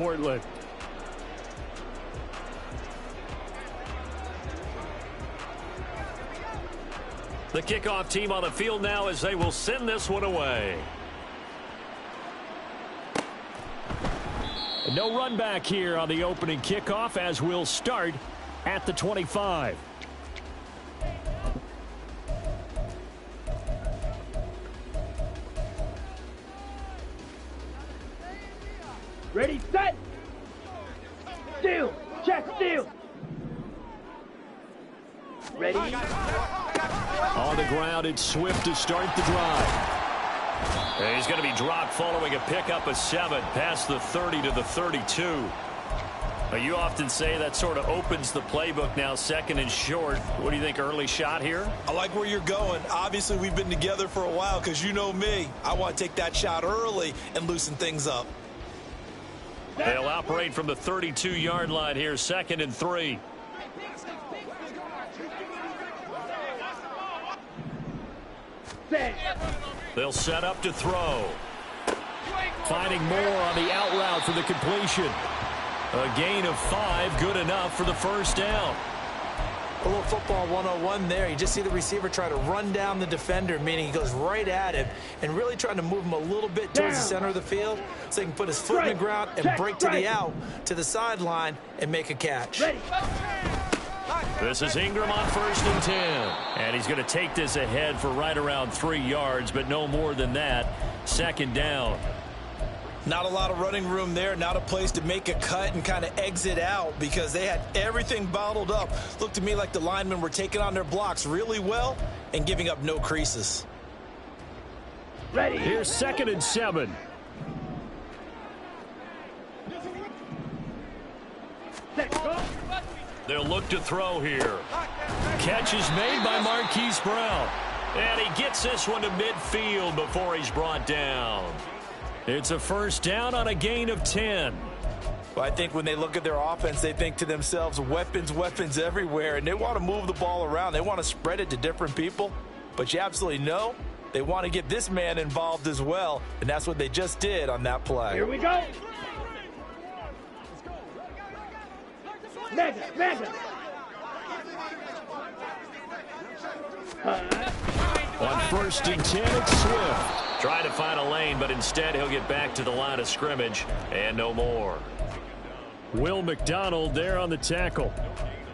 Portland. The kickoff team on the field now as they will send this one away. No run back here on the opening kickoff as we'll start at the 25. Ready, set, steal, check, steal. Ready. On the ground, it's Swift to start the drive. And he's going to be dropped following a pickup of 7 past the 30 to the 32. You often say that sort of opens the playbook now, second and short. What do you think, early shot here? I like where you're going. Obviously, we've been together for a while because you know me. I want to take that shot early and loosen things up. They'll operate from the 32-yard line here, 2nd and 3. They'll set up to throw. Finding more on the out route for the completion. A gain of 5, good enough for the first down. A little football 101 there. You just see the receiver try to run down the defender, meaning he goes right at him and really trying to move him a little bit towards the center of the field so he can put his foot in the ground and break to the out, to the sideline, and make a catch. This is Ingram on 1st and 10. And he's going to take this ahead for right around 3 yards, but no more than that. 2nd down. Not a lot of running room there, not a place to make a cut and kind of exit out because they had everything bottled up. Looked to me like the linemen were taking on their blocks really well and giving up no creases. Ready. Here's 2nd and 7. They'll look to throw here. Catch is made by Marquise Brown. And he gets this one to midfield before he's brought down. It's a first down on a gain of 10. Well, I think when they look at their offense, they think to themselves, weapons, weapons everywhere, and they want to move the ball around. They want to spread it to different people, but you absolutely know they want to get this man involved as well, and that's what they just did on that play. Here we go. Mega. On 1st and 10, it's Swift. Trying to find a lane, but instead he'll get back to the line of scrimmage and no more. Will McDonald there on the tackle.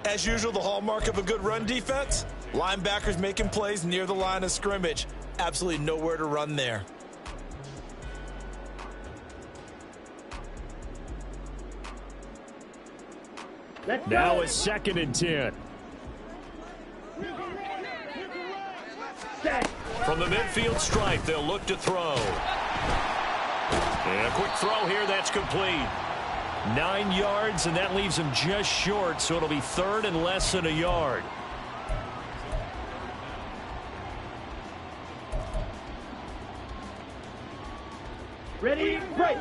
As usual, the hallmark of a good run defense, linebackers making plays near the line of scrimmage. Absolutely nowhere to run there. Now it's 2nd and 10. From the midfield stripe, they'll look to throw. And a quick throw here, that's complete. 9 yards, and that leaves him just short, so it'll be 3rd and less than a yard. Ready, break.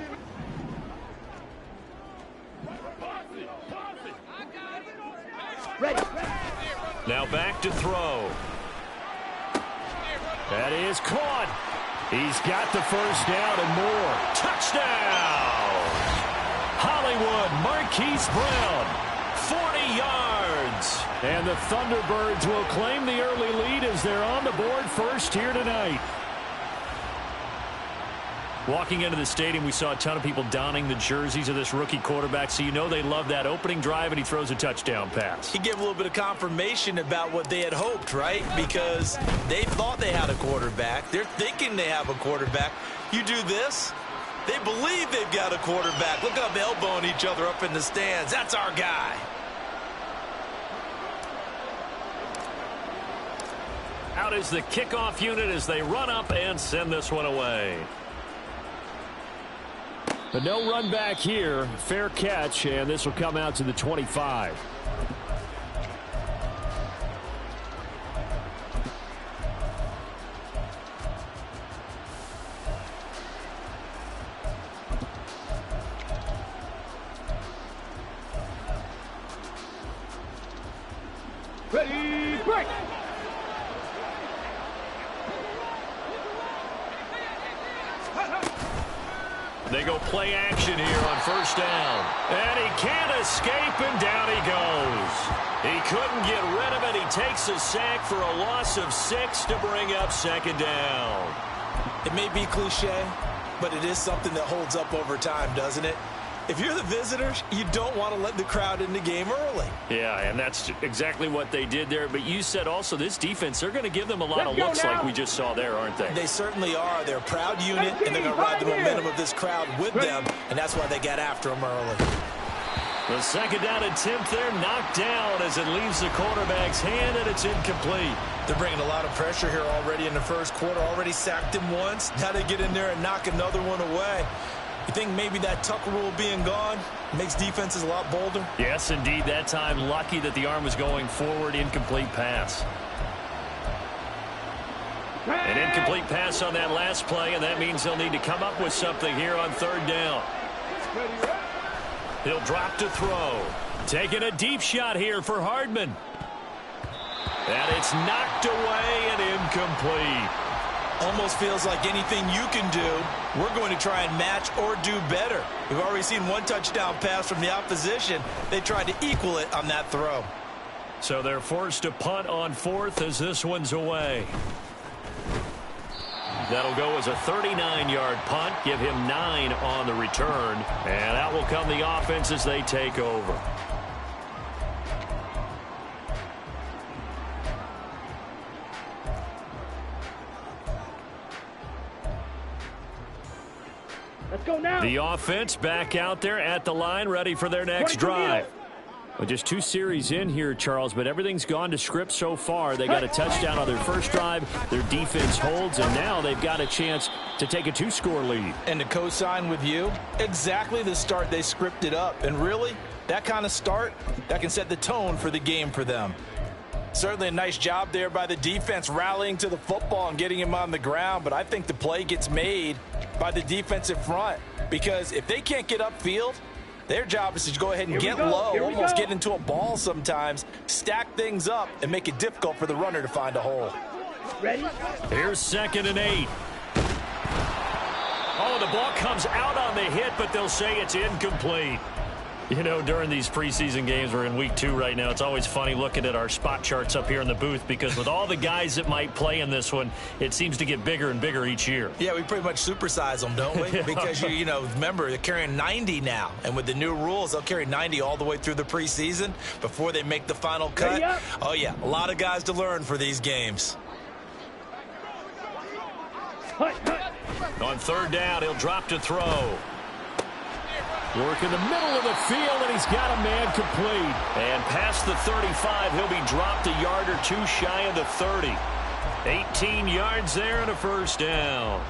Ready. Now back to throw. That is caught. He's got the first down and more. Touchdown! Hollywood, Marquise Brown, 40 yards. And the Thunderbirds will claim the early lead as they're on the board first here tonight. Walking into the stadium, we saw a ton of people donning the jerseys of this rookie quarterback, so you know they love that opening drive, and he throws a touchdown pass. He gave a little bit of confirmation about what they had hoped, right? Because they thought they had a quarterback. They're thinking they have a quarterback. You do this, they believe they've got a quarterback. Look at them elbowing each other up in the stands. That's our guy. Out is the kickoff unit as they run up and send this one away. But no run back here. Fair catch, and this will come out to the 25. Ready, break. They go play action here on first down. And he can't escape, and down he goes. He couldn't get rid of it. He takes a sack for a loss of 6 to bring up second down. It may be cliche, but it is something that holds up over time, doesn't it? If you're the visitors, you don't want to let the crowd in the game early. Yeah, and that's exactly what they did there. But you said also this defense, they're going to give them a lot of looks like we just saw there, aren't they? They certainly are. They're a proud unit, and they're going to ride the momentum of this crowd with them, and that's why they got after them early. The second down attempt there knocked down as it leaves the quarterback's hand, and it's incomplete. They're bringing a lot of pressure here already in the first quarter. Already sacked him once. Now they get in there and knock another one away. You think maybe that Tucker rule being gone makes defenses a lot bolder? Yes, indeed. That time, lucky that the arm was going forward. Incomplete pass. An incomplete pass on that last play, and that means they'll need to come up with something here on third down. He'll drop to throw. Taking a deep shot here for Hardman. And it's knocked away and incomplete. Almost feels like anything you can do, we're going to try and match or do better. We've already seen one touchdown pass from the opposition. They tried to equal it on that throw. So they're forced to punt on fourth as this one's away. That'll go as a 39-yard punt. Give him 9 on the return. And out will come the offense as they take over. Let's go now. The offense back out there at the line, ready for their next drive. Well, just 2 series in here, Charles, but everything's gone to script so far. They got a touchdown on their first drive. Their defense holds, and now they've got a chance to take a 2-score lead. And to co-sign with you, exactly the start they scripted up. And really, that kind of start, that can set the tone for the game for them. Certainly a nice job there by the defense rallying to the football and getting him on the ground, but I think the play gets made by the defensive front because if they can't get upfield, their job is to go ahead and get low, almost get into a ball sometimes, stack things up, and make it difficult for the runner to find a hole. Ready? Here's 2nd and 8. Oh, the ball comes out on the hit, but they'll say it's incomplete. You know, during these preseason games, we're in week 2 right now, it's always funny looking at our spot charts up here in the booth because with all the guys that might play in this one, it seems to get bigger and bigger each year. Yeah, we pretty much supersize them, don't we? Because, you know, remember, they're carrying 90 now. And with the new rules, they'll carry 90 all the way through the preseason before they make the final cut. Oh, yeah, a lot of guys to learn for these games. On third down, he'll drop to throw. Work in the middle of the field, and he's got a man complete. And past the 35, he'll be dropped a yard or 2 shy of the 30. 18 yards there and a first down.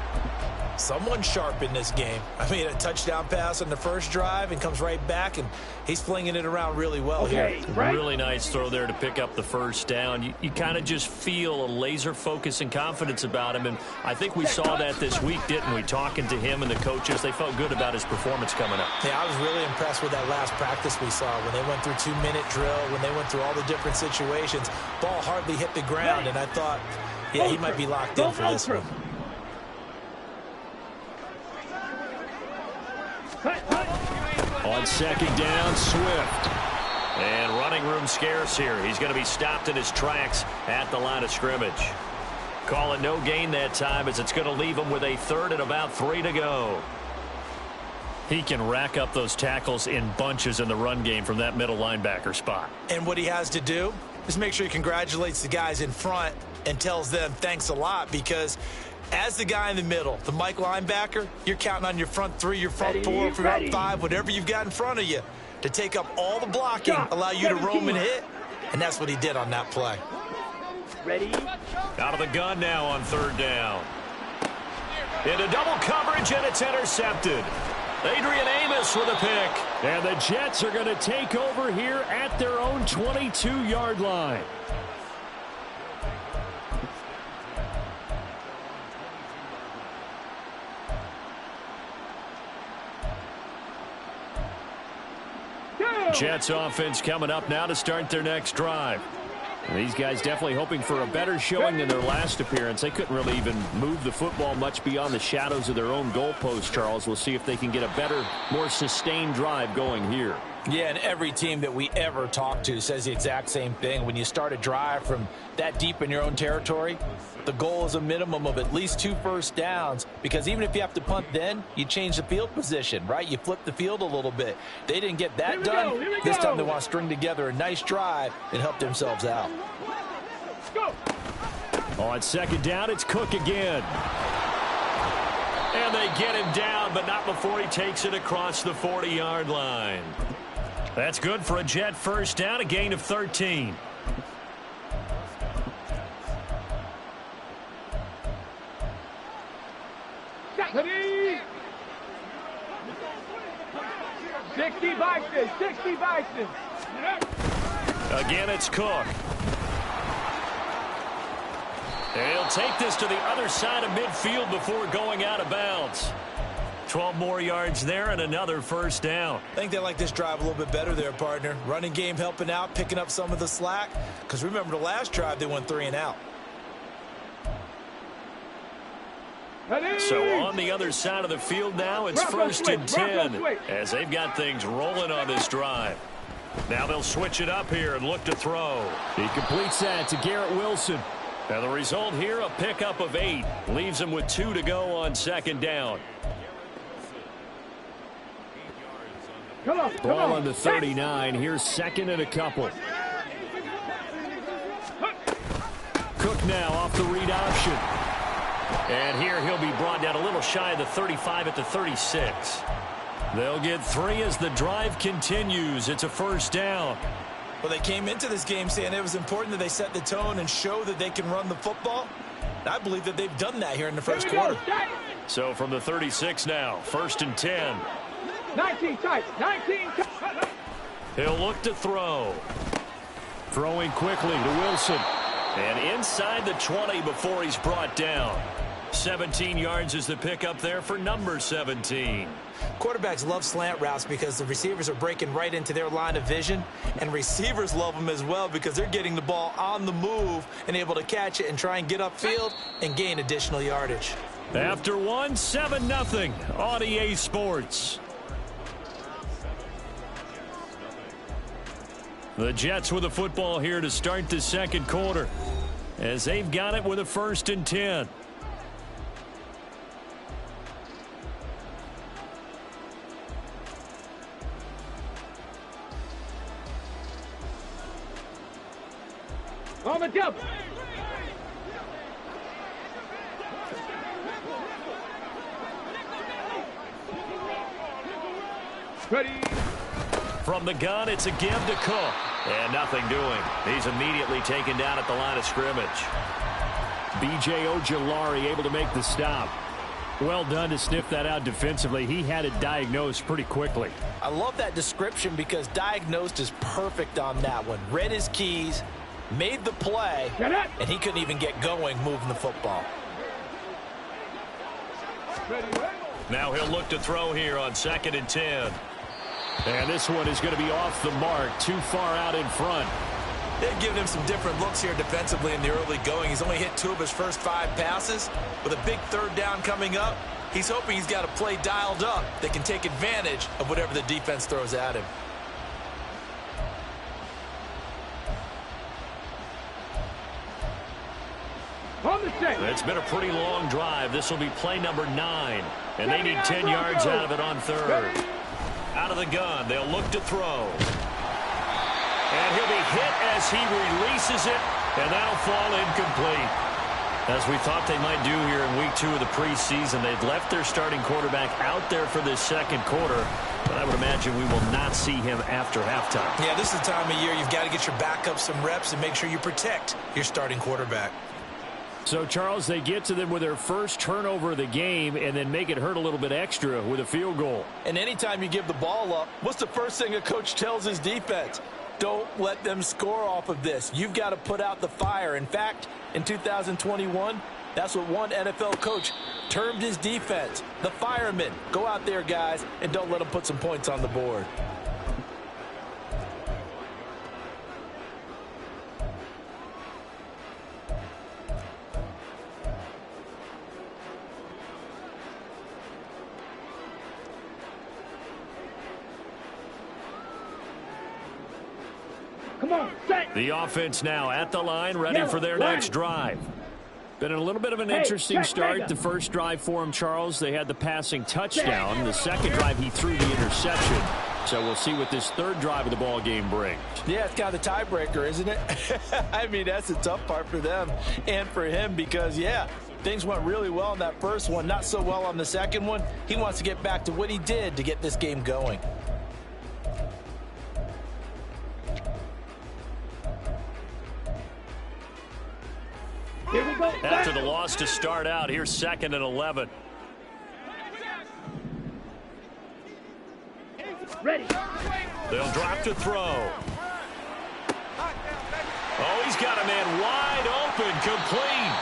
Someone sharp in this game. I mean, a touchdown pass on the first drive and comes right back, and he's flinging it around really well here. Really nice throw there to pick up the first down. You kind of just feel a laser focus and confidence about him, and I think we saw that this week, didn't we? Talking to him and the coaches, they felt good about his performance coming up. Yeah, I was really impressed with that last practice we saw when they went through 2-minute drill, when they went through all the different situations. Ball hardly hit the ground, and I thought, yeah, he might be locked in for this one. On second down, Swift. And running room scarce here. He's going to be stopped in his tracks at the line of scrimmage. Call it no gain that time as it's going to leave him with a 3rd and about 3 to go. He can rack up those tackles in bunches in the run game from that middle linebacker spot. And what he has to do is make sure he congratulates the guys in front and tells them thanks a lot because as the guy in the middle, the Mike linebacker, you're counting on your front 3, your front 4, front 5, whatever you've got in front of you to take up all the blocking, allow you to roam and hit, and that's what he did on that play. Ready? Out of the gun now on third down. Into double coverage, and it's intercepted. Adrian Amos with a pick. And the Jets are going to take over here at their own 22-yard line. Jets offense coming up now to start their next drive. These guys definitely hoping for a better showing than their last appearance. They couldn't really even move the football much beyond the shadows of their own goalpost, Charles. We'll see if they can get a better, more sustained drive going here. Yeah, and every team that we ever talk to says the exact same thing. When you start a drive from that deep in your own territory, the goal is a minimum of at least 2 first downs, because even if you have to punt then, you change the field position, right? You flip the field a little bit. They didn't get that done. This time they want to string together a nice drive and help themselves out. Go. On second down, it's Cook again. And they get him down, but not before he takes it across the 40-yard line. That's good for a Jet first down, a gain of 13. Ready? 60 Bison, 60 Bison. Again, it's Cook. And he'll take this to the other side of midfield before going out of bounds. 12 more yards there and another first down. I think they like this drive a little bit better there, partner. Running game helping out, picking up some of the slack. Because remember, the last drive, they went 3 and out. Ready? So on the other side of the field now, it's first and 10 as they've got things rolling on this drive. Now they'll switch it up here and look to throw. He completes that to Garrett Wilson. And the result here, a pickup of 8. Leaves him with 2 to go on second down. Ball on the 39. Here's second and a couple. Cook now off the read option. And here he'll be brought down a little shy of the 35 at the 36. They'll get 3 as the drive continues. It's a first down. Well, they came into this game saying it was important that they set the tone and show that they can run the football. I believe that they've done that here in the first quarter. So from the 36 now, first and 10. 19 tight, 19 tight. He'll look to throw. Throwing quickly to Wilson. And inside the 20 before he's brought down. 17 yards is the pickup there for number 17. Quarterbacks love slant routes because the receivers are breaking right into their line of vision, and receivers love them as well because they're getting the ball on the move and able to catch it and try and get upfield and gain additional yardage. After one, 7-0 on EA Sports. The Jets with the football here to start the second quarter as they've got it with a first and 10. On the double. Ready. From the gun, it's a give to Cook. And nothing doing. He's immediately taken down at the line of scrimmage. B.J. Ojulari able to make the stop. Well done to sniff that out defensively. He had it diagnosed pretty quickly. I love that description because diagnosed is perfect on that one. Read his keys, made the play, and he couldn't even get going moving the football. Now he'll look to throw here on second and 10. And this one is going to be off the mark, too far out in front. They've given him some different looks here defensively in the early going. He's only hit 2 of his first 5 passes. With a big third down coming up, he's hoping he's got a play dialed up that can take advantage of whatever the defense throws at him. It's been a pretty long drive. This will be play number 9. And they need 10 yards out of it on third. Out of the gun, they'll look to throw. And he'll be hit as he releases it, and that'll fall incomplete. As we thought they might do here in week 2 of the preseason, they've left their starting quarterback out there for this second quarter, but I would imagine we will not see him after halftime. Yeah, this is the time of year you've got to get your backup some reps and make sure you protect your starting quarterback. So, Charles, they get to them with their first turnover of the game and then make it hurt a little bit extra with a field goal. And anytime you give the ball up, what's the first thing a coach tells his defense? Don't let them score off of this. You've got to put out the fire. In fact, in 2021, that's what one NFL coach termed his defense, the firemen. Go out there, guys, and don't let them put some points on the board. Come on, set. The offense now at the line, ready Yellow, for their line. next drive. Been a little bit of an interesting start. The first drive for him, Charles, they had the passing touchdown. The second drive, he threw the interception. So we'll see what this third drive of the ball game brings. Yeah, it's kind of the tiebreaker, isn't it? I mean, that's the tough part for them and for him because, yeah, things went really well in that first one, not so well on the second one. He wants to get back to what he did to get this game going. Here we go. After the loss to start out, here's 2nd and 11. Ready. They'll drop to throw. Oh, he's got a man wide open, complete.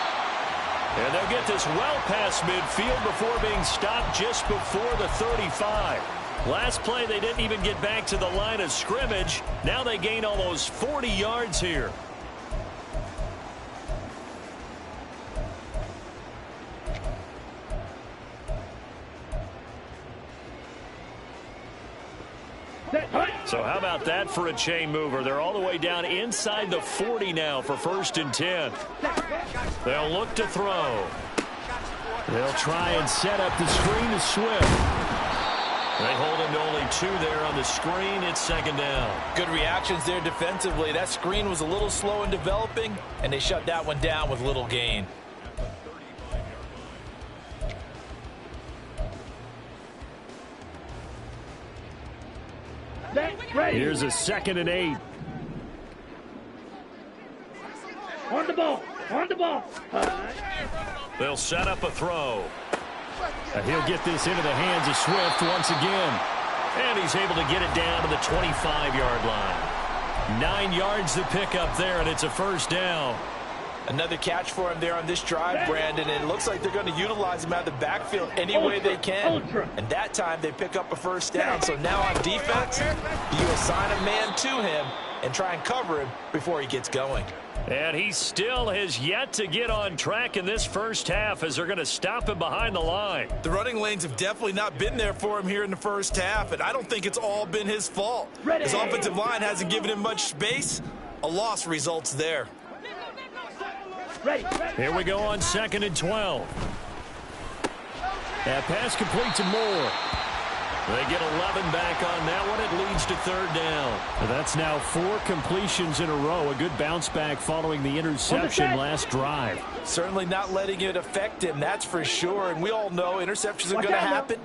And they'll get this well past midfield before being stopped just before the 35. Last play, they didn't even get back to the line of scrimmage. Now they gain almost 40 yards here. So how about that for a chain mover? They're all the way down inside the 40 now for 1st and 10. They'll look to throw. They'll try and set up the screen to Swift. They hold him to only 2 there on the screen. It's 2nd down. Good reactions there defensively. That screen was a little slow in developing, and they shut that one down with little gain. Ready. Here's a 2nd and 8. On the ball. On the ball. They'll set up a throw. And he'll get this into the hands of Swift once again. And he's able to get it down to the 25-yard line. 9 yards to pick up there, and it's a 1st down. Another catch for him there on this drive, Brandon, and it looks like they're going to utilize him out of the backfield any way they can. And that time they pick up a 1st down. So now on defense, you assign a man to him and try and cover him before he gets going. And he still has yet to get on track in this first half as they're going to stop him behind the line. The running lanes have definitely not been there for him here in the first half, and I don't think it's all been his fault. His offensive line hasn't given him much space. A loss results there. Ready. Here we go on 2nd and 12. That pass complete to Moore. They get 11 back on that one. It leads to 3rd down. That's now 4 completions in a row. A good bounce back following the interception last drive. Certainly not letting it affect him, that's for sure. And we all know interceptions are going to happen.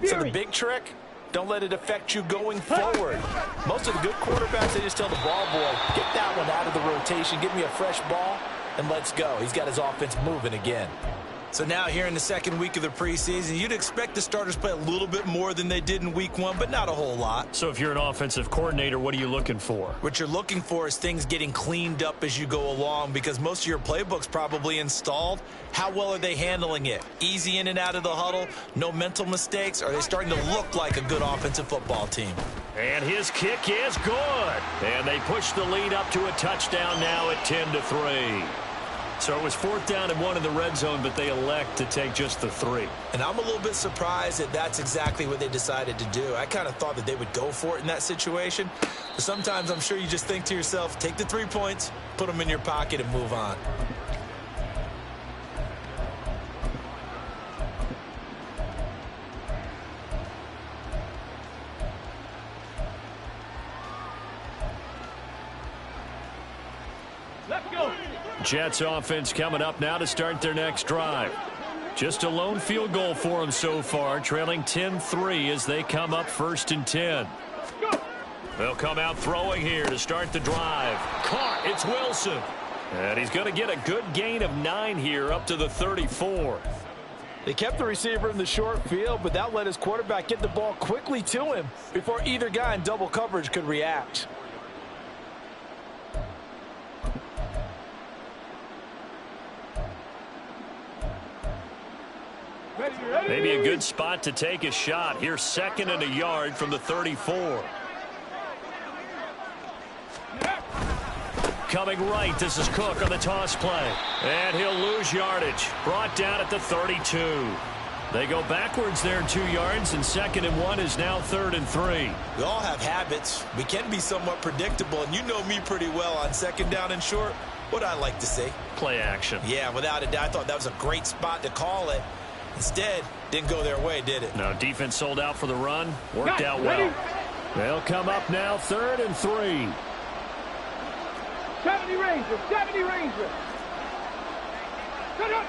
So the big trick, don't let it affect you going forward. Most of the good quarterbacks, they just tell the ball boy, get that one out of the rotation, give me a fresh ball, and let's go. He's got his offense moving again. So now here in the 2nd week of the preseason, you'd expect the starters play a little bit more than they did in week 1, but not a whole lot. So if you're an offensive coordinator, what are you looking for? What you're looking for is things getting cleaned up as you go along because most of your playbook's probably installed. How well are they handling it? Easy in and out of the huddle, no mental mistakes? Are they starting to look like a good offensive football team? And his kick is good. And they push the lead up to a touchdown now at 10-3. So it was 4th down and 1 in the red zone, but they elect to take just the 3. And I'm a little bit surprised that that's exactly what they decided to do. I kind of thought that they would go for it in that situation. But sometimes I'm sure you just think to yourself, take the 3 points, put them in your pocket, and move on. Let's go. Jets offense coming up now to start their next drive. Just a lone field goal for them so far, trailing 10-3 as they come up 1st and 10. They'll come out throwing here to start the drive. Caught. It's Wilson. And he's going to get a good gain of 9 here up to the 34. They kept the receiver in the short field, but that let his quarterback get the ball quickly to him before either guy in double coverage could react. Maybe a good spot to take a shot. Here's 2nd and a yard from the 34. Coming right, this is Cook on the toss play. And he'll lose yardage. Brought down at the 32. They go backwards there 2 yards, and 2nd and 1 is now 3rd and 3. We all have habits. We can be somewhat predictable, and you know me pretty well on 2nd down and short. What I like to see. Play action. Yeah, without a doubt. I thought that was a great spot to call it. Instead, didn't go their way, did it? No, defense sold out for the run. Worked out well. They'll come up now 3rd and 3. 70 Rangers, 70 Rangers. Shut up.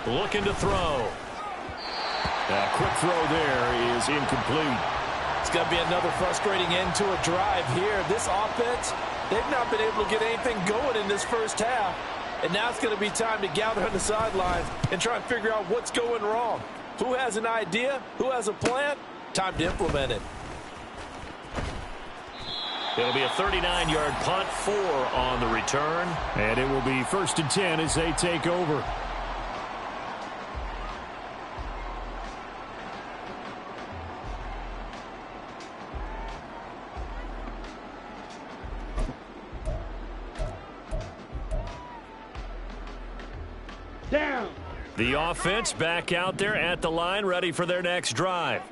Looking to throw. A quick throw there is incomplete. It's going to be another frustrating end to a drive here. This offense, they've not been able to get anything going in this first half. And now it's going to be time to gather on the sidelines and try and figure out what's going wrong. Who has an idea? Who has a plan? Time to implement it. It'll be a 39-yard punt, 4 on the return. And it will be 1st and 10 as they take over. Down. The offense back out there at the line, ready for their next drive.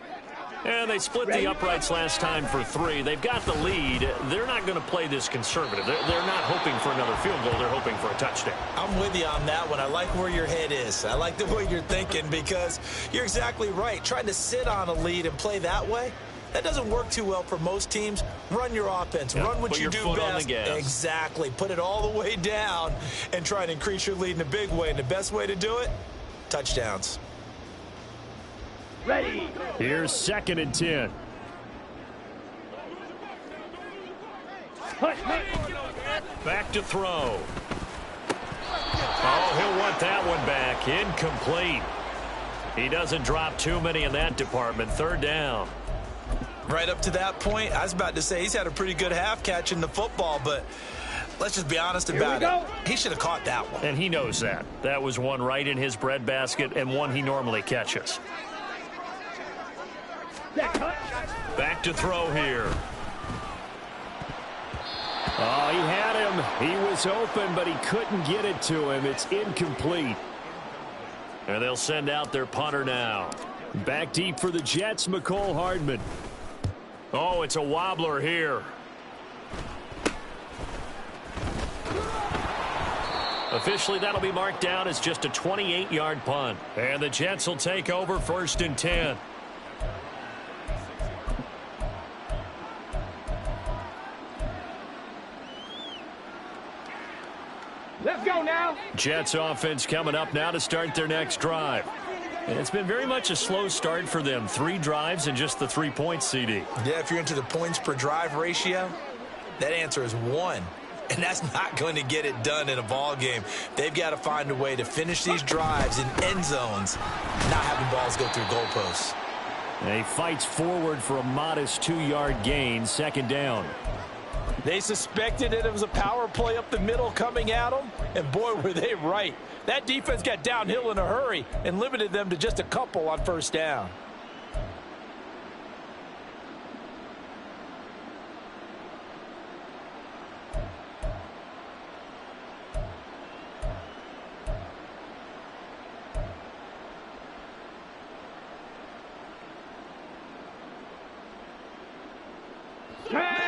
And they split the uprights last time for 3. They've got the lead. They're not going to play this conservative. They're not hoping for another field goal. They're hoping for a touchdown. I'm with you on that one. I like where your head is. I like the way you're thinking because you're exactly right. Trying to sit on a lead and play that way, that doesn't work too well for most teams. Run your offense. Run what you do best. On the gas. Exactly. Put it all the way down and try and increase your lead in a big way. And the best way to do it, touchdowns. Ready. Here's 2nd and 10. Back to throw. Oh, he'll want that one back. Incomplete. He doesn't drop too many in that department. 3rd down. Right up to that point, I was about to say he's had a pretty good half catching the football, but let's just be honest about it. He should have caught that one. And he knows that. That was one right in his breadbasket and one he normally catches. Back to throw here. Oh, he had him. He was open, but he couldn't get it to him. It's incomplete. And they'll send out their punter now. Back deep for the Jets, McCole Hardman. Oh, it's a wobbler here. Officially, that'll be marked down as just a 28-yard punt. And the Jets will take over 1st and 10. Let's go now. Jets offense coming up now to start their next drive. And it's been very much a slow start for them. 3 drives and just the 3 points, CD. Yeah, if you're into the points per drive ratio, that answer is 1. And that's not going to get it done in a ball game. They've got to find a way to finish these drives in end zones, not having balls go through goalposts. And he fights forward for a modest 2-yard gain, 2nd down. They suspected that it was a power play up the middle coming at them, and boy, were they right. That defense got downhill in a hurry and limited them to just a couple on 1st down.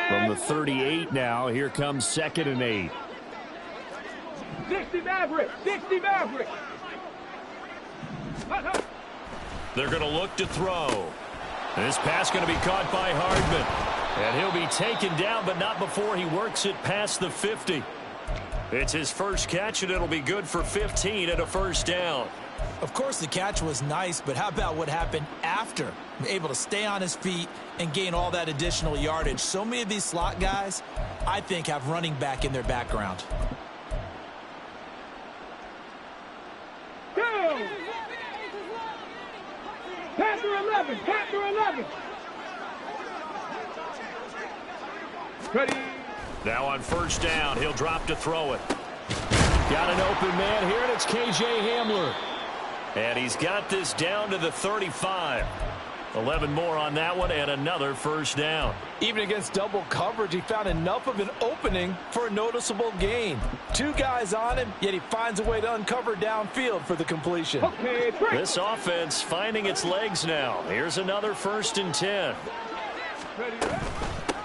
From the 38 now, here comes 2nd and 8. 60 Maverick, 60 Maverick. They're going to look to throw. This pass going to be caught by Hardman. And he'll be taken down, but not before he works it past the 50. It's his first catch, and it'll be good for 15 at a 1st down. Of course, the catch was nice, but how about what happened after? Able to stay on his feet and gain all that additional yardage. So many of these slot guys, I think, have running back in their background. Go! Panther 11, Panther 11. Ready. Now on 1st down, he'll drop to throw it. Got an open man here, and it's K.J. Hamler. And he's got this down to the 35. 11 more on that one and another first down. Even against double coverage, he found enough of an opening for a noticeable gain. 2 guys on him, yet he finds a way to uncover downfield for the completion. Okay, this offense finding its legs now. Here's another 1st and 10.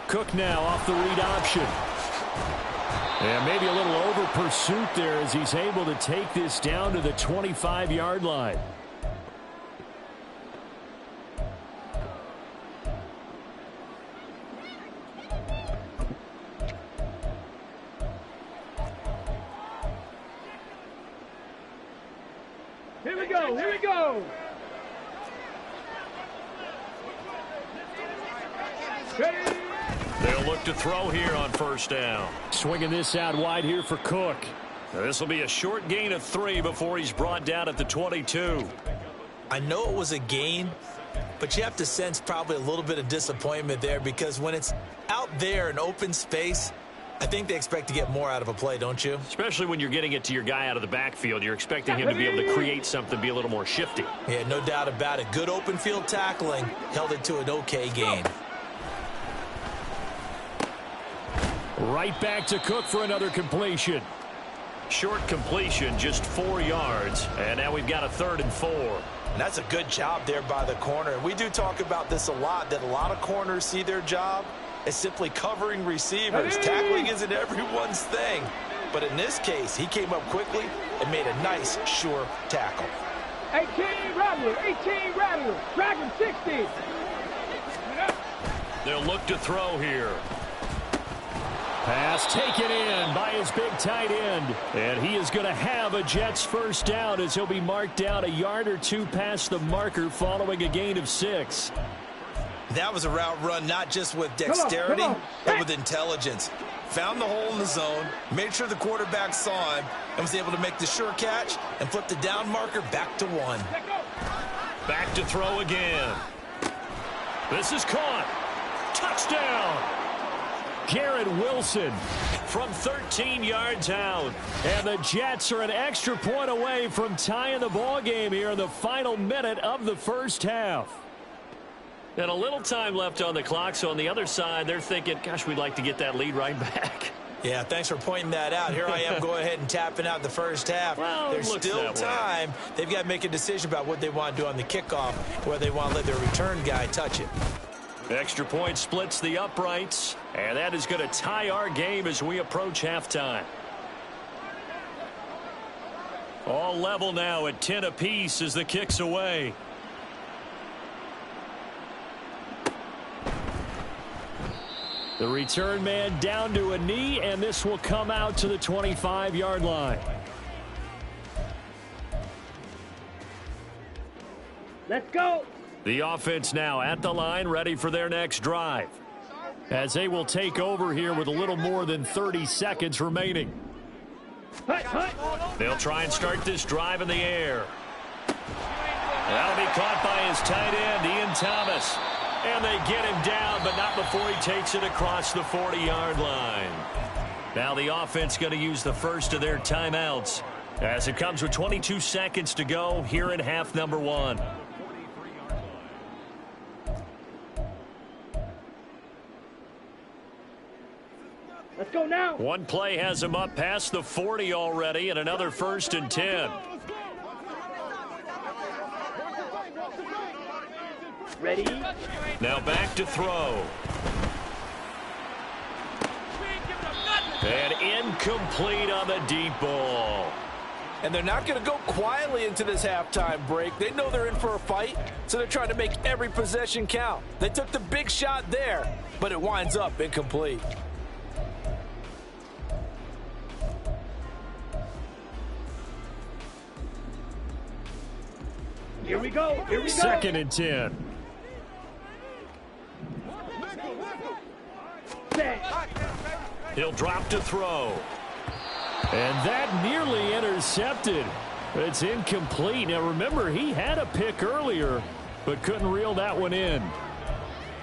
Cook now off the read option. And maybe a little over pursuit there as he's able to take this down to the 25-yard line. Here we go, here we go. Ready? They'll look to throw here on 1st down. Swinging this out wide here for Cook. This will be a short gain of 3 before he's brought down at the 22. I know it was a gain, but you have to sense probably a little bit of disappointment there because when it's out there in open space, I think they expect to get more out of a play, don't you? Especially when you're getting it to your guy out of the backfield. You're expecting him to be able to create something, be a little more shifty. Yeah, no doubt about it. Good open field tackling held it to an okay gain. Right back to Cook for another completion. Short completion, just 4 yards. And now we've got a 3rd and 4. And that's a good job there by the corner. We do talk about this a lot, that a lot of corners see their job as simply covering receivers. Tackling isn't everyone's thing. But in this case, he came up quickly and made a nice, sure tackle. 18 Rattler, 18 Rattler, Dragon 60. They'll look to throw here. Pass taken in by his big tight end. And he is going to have a Jets 1st down as he'll be marked down a yard or 2 past the marker following a gain of 6. That was a route run not just with dexterity, but with intelligence. Found the hole in the zone, made sure the quarterback saw him, and was able to make the sure catch and flip the down marker back to 1. Back to throw again. This is caught. Touchdown. Garrett Wilson from 13 yards out. And the Jets are an extra point away from tying the ball game here in the final minute of the 1st half. And a little time left on the clock, so on the other side, they're thinking, gosh, we'd like to get that lead right back. Yeah, thanks for pointing that out. Here I am going ahead and tapping out the 1st half. Well, there's still time. They've got to make a decision about what they want to do on the kickoff, whether they want to let their return guy touch it. Extra point splits the uprights, and that is going to tie our game as we approach halftime. All level now at 10 apiece as the kick's away. The return man down to a knee, and this will come out to the 25-yard line. Let's go. The offense now at the line, ready for their next drive. As they will take over here with a little more than 30 seconds remaining. They'll try and start this drive in the air. That'll be caught by his tight end, Ian Thomas. And they get him down, but not before he takes it across the 40-yard line. Now the offense going to use the first of their timeouts as it comes with 22 seconds to go here in half number 1. Let's go now. One play has him up past the 40 already, and another 1st and 10. Ready? Now back to throw. And incomplete on the deep ball. And they're not going to go quietly into this halftime break. They know they're in for a fight, so they're trying to make every possession count. They took the big shot there, but it winds up incomplete. Here we go. Here we go. 2nd and 10. He'll drop to throw. And that nearly intercepted. It's incomplete. Now remember, he had a pick earlier, but couldn't reel that one in.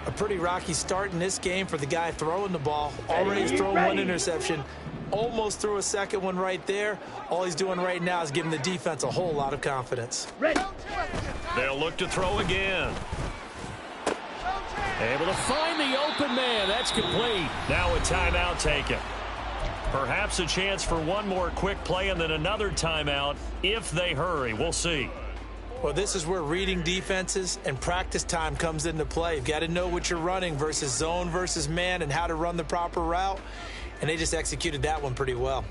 A pretty rocky start in this game for the guy throwing the ball. Already has thrown one interception. Almost threw a second one right there. All he's doing right now is giving the defense a whole lot of confidence. Ready. They'll look to throw again. Able to find the open man. That's complete. Now a timeout taken. Perhaps a chance for one more quick play and then another timeout if they hurry. We'll see. Well, this is where reading defenses and practice time comes into play. You've got to know what you're running versus zone versus man and how to run the proper route. And they just executed that one pretty well.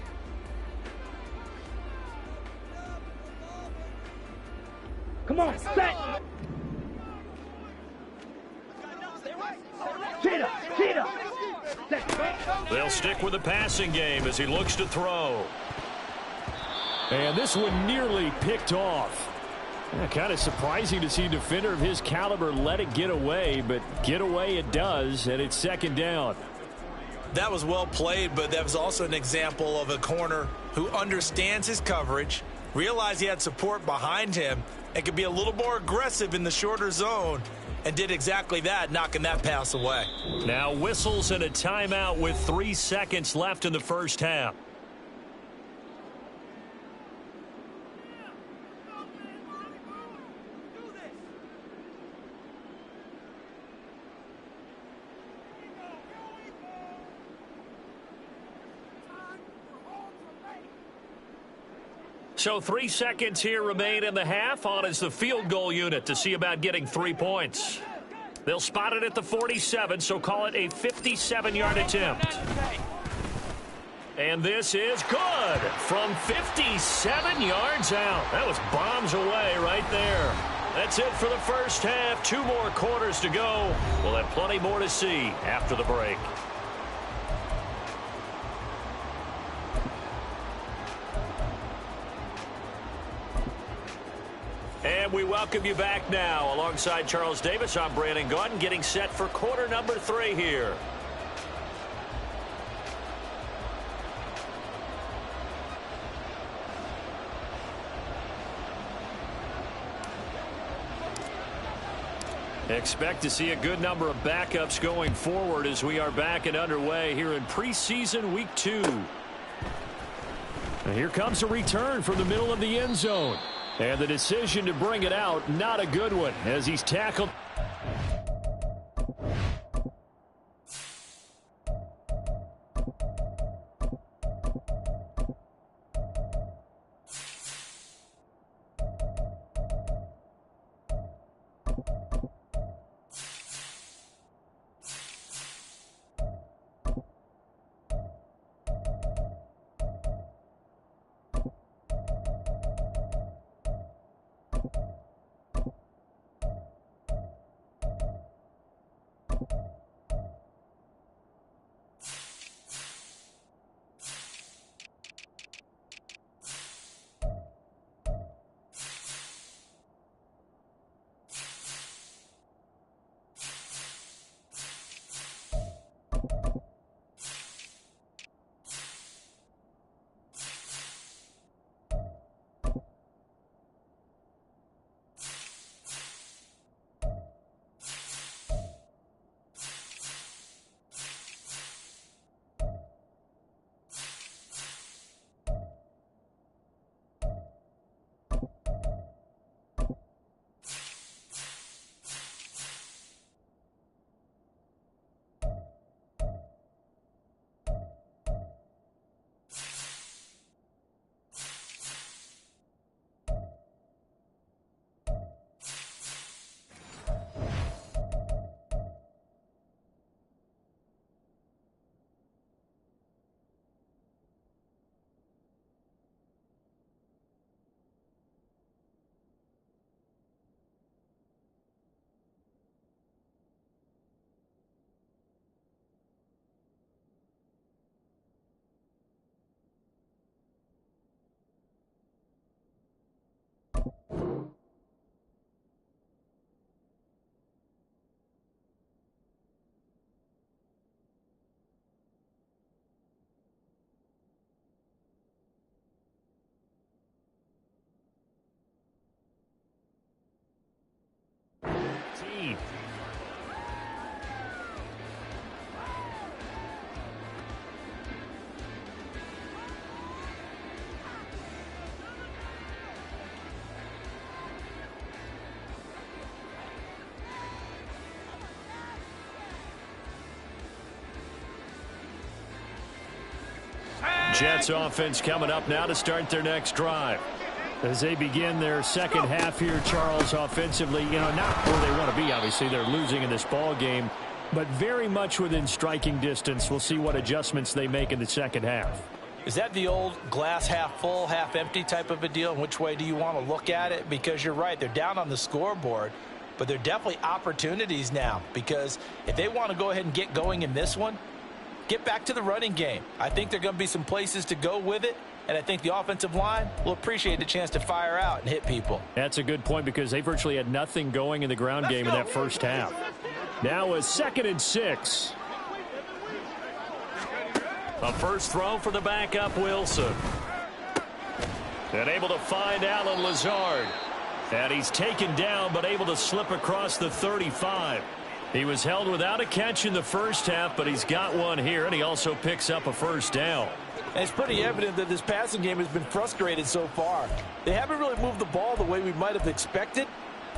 Come on, set. Cheetah. They'll stick with the passing game as he looks to throw. And this one nearly picked off. Kind of surprising to see a defender of his caliber let it get away, but get away it does, and it's second down. That was well played, but that was also an example of a corner who understands his coverage, realized he had support behind him, and could be a little more aggressive in the shorter zone, and did exactly that, knocking that pass away. Now whistles and a timeout with 3 seconds left in the first half. So 3 seconds here remain in the half. On is the field goal unit to see about getting 3 points. They'll spot it at the 47, so call it a 57-yard attempt. And this is good from 57 yards out. That was bombs away right there. That's it for the first half. 2 more quarters to go. We'll have plenty more to see after the break. And we welcome you back now. Alongside Charles Davis, I'm Brandon Gunn, getting set for quarter number 3 here. Expect to see a good number of backups going forward as we are back and underway here in preseason week 2. And here comes a return from the middle of the end zone. And the decision to bring it out, not a good one, as he's tackled. Jets offense coming up now to start their next drive. As they begin their second half here, Charles, offensively, not where they want to be, obviously. They're losing in this ball game, but very much within striking distance. We'll see what adjustments they make in the second half. Is that the old glass half full, half empty type of a deal? And which way do you want to look at it? Because you're right, they're down on the scoreboard, but they're definitely opportunities now. Because if they want to go ahead and get going in this one, get back to the running game. I think there are going to be some places to go with it. And I think the offensive line will appreciate the chance to fire out and hit people. That's a good point because they virtually had nothing going in the ground game in that first half. Now a 2nd and 6. A first throw for the backup Wilson. And able to find Alan Lazard. And he's taken down but able to slip across the 35. He was held without a catch in the first half, but he's got one here, and he also picks up a first down. And it's pretty evident that this passing game has been frustrated so far. They haven't really moved the ball the way we might have expected,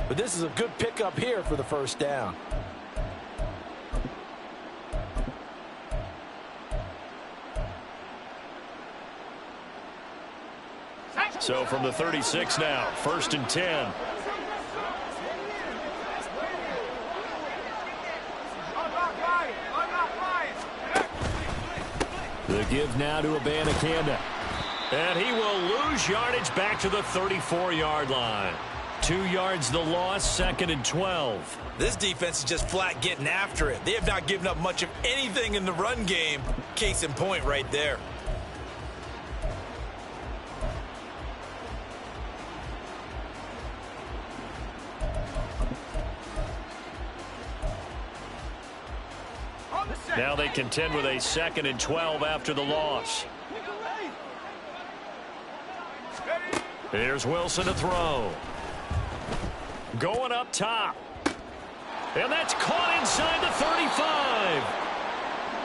but this is a good pickup here for the first down. So from the 36 now, 1st and 10. The give now to Abanikanda. And he will lose yardage back to the 34-yard line. 2 yards the loss, 2nd and 12. This defense is just flat getting after it. They have not given up much of anything in the run game. Case in point right there. Now they contend with a 2nd and 12 after the loss. Here's Wilson to throw. Going up top. And that's caught inside the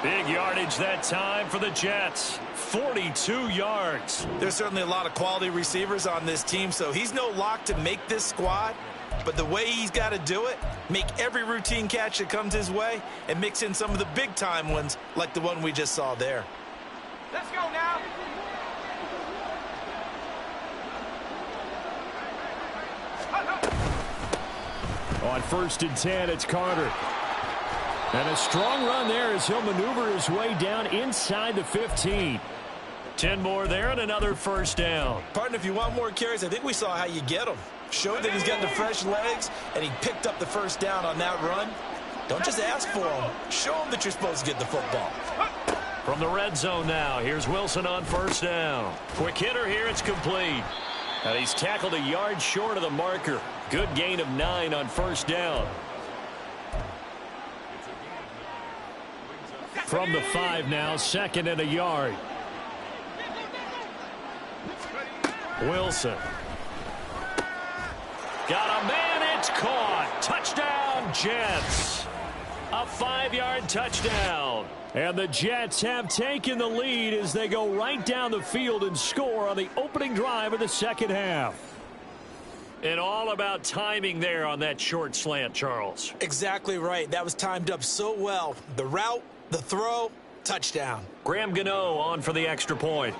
35. Big yardage that time for the Jets. 42 yards. There's certainly a lot of quality receivers on this team, so he's no lock to make this squad. But the way he's got to do it, make every routine catch that comes his way, and mix in some of the big-time ones like the one we just saw there. Let's go now. On 1st and 10, it's Carter. And a strong run there as he'll maneuver his way down inside the 15. 10 more there and another first down. Partner, if you want more carries, I think we saw how you get them. Showed that he's got the fresh legs, and he picked up the first down on that run. Don't just ask for them. Show them that you're supposed to get the football. From the red zone now, here's Wilson on first down. Quick hitter here, it's complete. And he's tackled a yard short of the marker. Good gain of 9 on first down. From the 5 now, 2nd and a yard. Wilson. Got a man, it's caught. Touchdown, Jets. A 5-yard touchdown. And the Jets have taken the lead as they go right down the field and score on the opening drive of the second half. And all about timing there on that short slant, Charles. Exactly right. That was timed up so well. The route, the throw, touchdown. Graham Gano on for the extra point.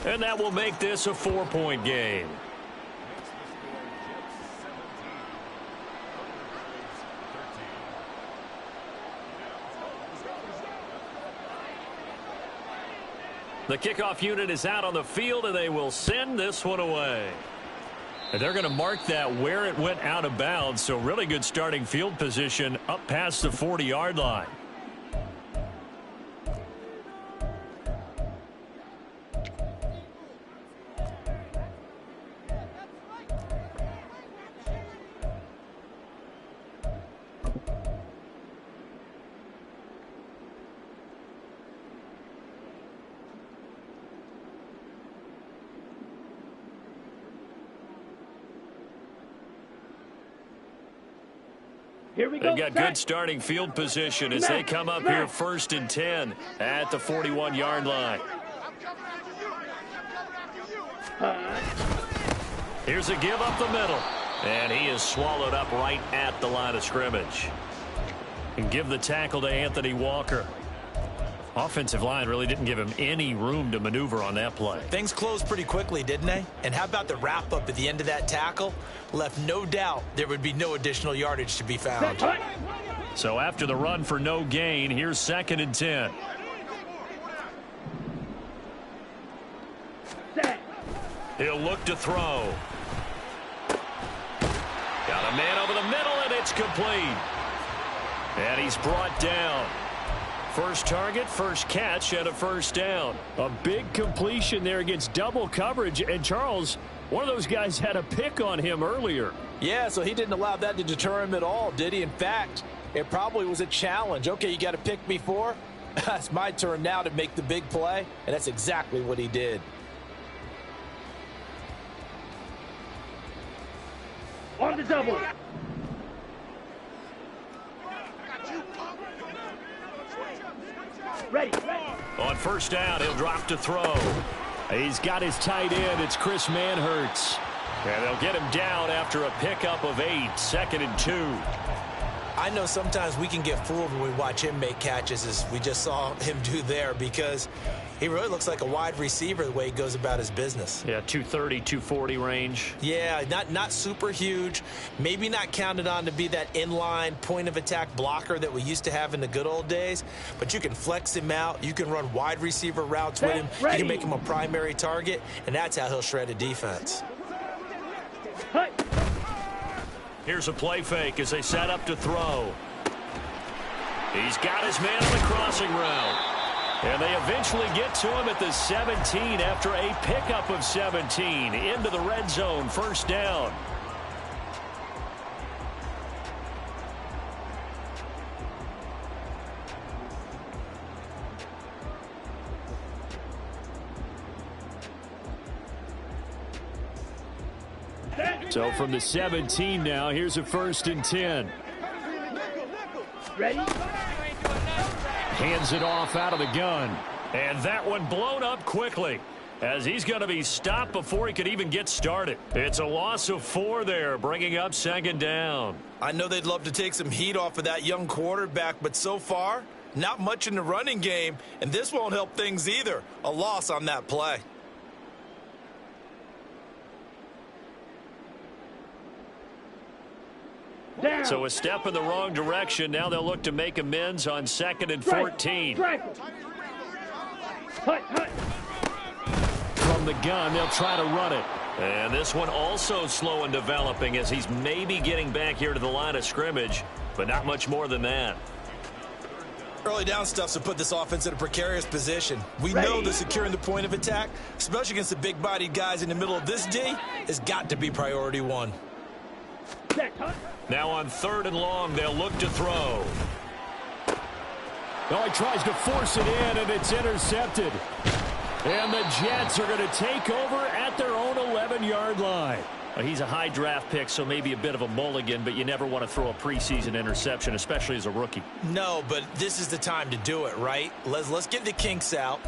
And that will make this a 4-point game. The kickoff unit is out on the field, and they will send this one away. And they're going to mark that where it went out of bounds, so really good starting field position up past the 40-yard line. They've got good starting field position as they come up here 1st and 10 at the 41-yard line. Here's a give up the middle. And he is swallowed up right at the line of scrimmage. And give the tackle to Anthony Walker. Offensive line really didn't give him any room to maneuver on that play. Things closed pretty quickly, didn't they? And how about the wrap-up at the end of that tackle? Left no doubt there would be no additional yardage to be found. So after the run for no gain, here's 2nd and 10. He'll look to throw. Got a man over the middle, and it's complete. And he's brought down. First target, first catch, and a first down. A big completion there against double coverage. And Charles, one of those guys had a pick on him earlier. Yeah, so he didn't allow that to deter him at all, did he? In fact, it probably was a challenge. Okay, you got to pick me for? It's my turn now to make the big play, and that's exactly what he did. On the double. Ready. On first down, he'll drop to throw. He's got his tight end. It's Chris Manhertz. And they'll get him down after a pickup of 8. 2nd and 2. I know sometimes we can get fooled when we watch him make catches, as we just saw him do there, because he really looks like a wide receiver the way he goes about his business. Yeah, 230, 240 range. Yeah, not super huge. Maybe not counted on to be that inline point-of-attack blocker that we used to have in the good old days, but you can flex him out. You can run wide receiver routes with him. You can make him a primary target, and that's how he'll shred a defense. Here's a play fake as they set up to throw. He's got his man on the crossing route. And they eventually get to him at the 17 after a pickup of 17 into the red zone. First down. So from the 17 now, here's a 1st and 10. Ready? Hands it off out of the gun. And that one blown up quickly, as he's going to be stopped before he could even get started. It's a loss of 4 there, bringing up 2nd down. I know they'd love to take some heat off of that young quarterback, but so far, not much in the running game, and this won't help things either. A loss on that play. Down. So a step in the wrong direction. Now they'll look to make amends on 2nd and 14. From the gun, they'll try to run it. And this one also slow in developing, as he's maybe getting back here to the line of scrimmage, but not much more than that. Early down stuff's to put this offense in a precarious position. We know that securing the point of attack, especially against the big-bodied guys in the middle of this D, has got to be priority 1. Now on 3rd and long, they'll look to throw. Oh, he tries to force it in, and it's intercepted. And the Jets are going to take over at their own 11-yard line. He's a high draft pick, so maybe a bit of a mulligan, but you never want to throw a preseason interception, especially as a rookie. No, but this is the time to do it, right? Let's get the kinks out.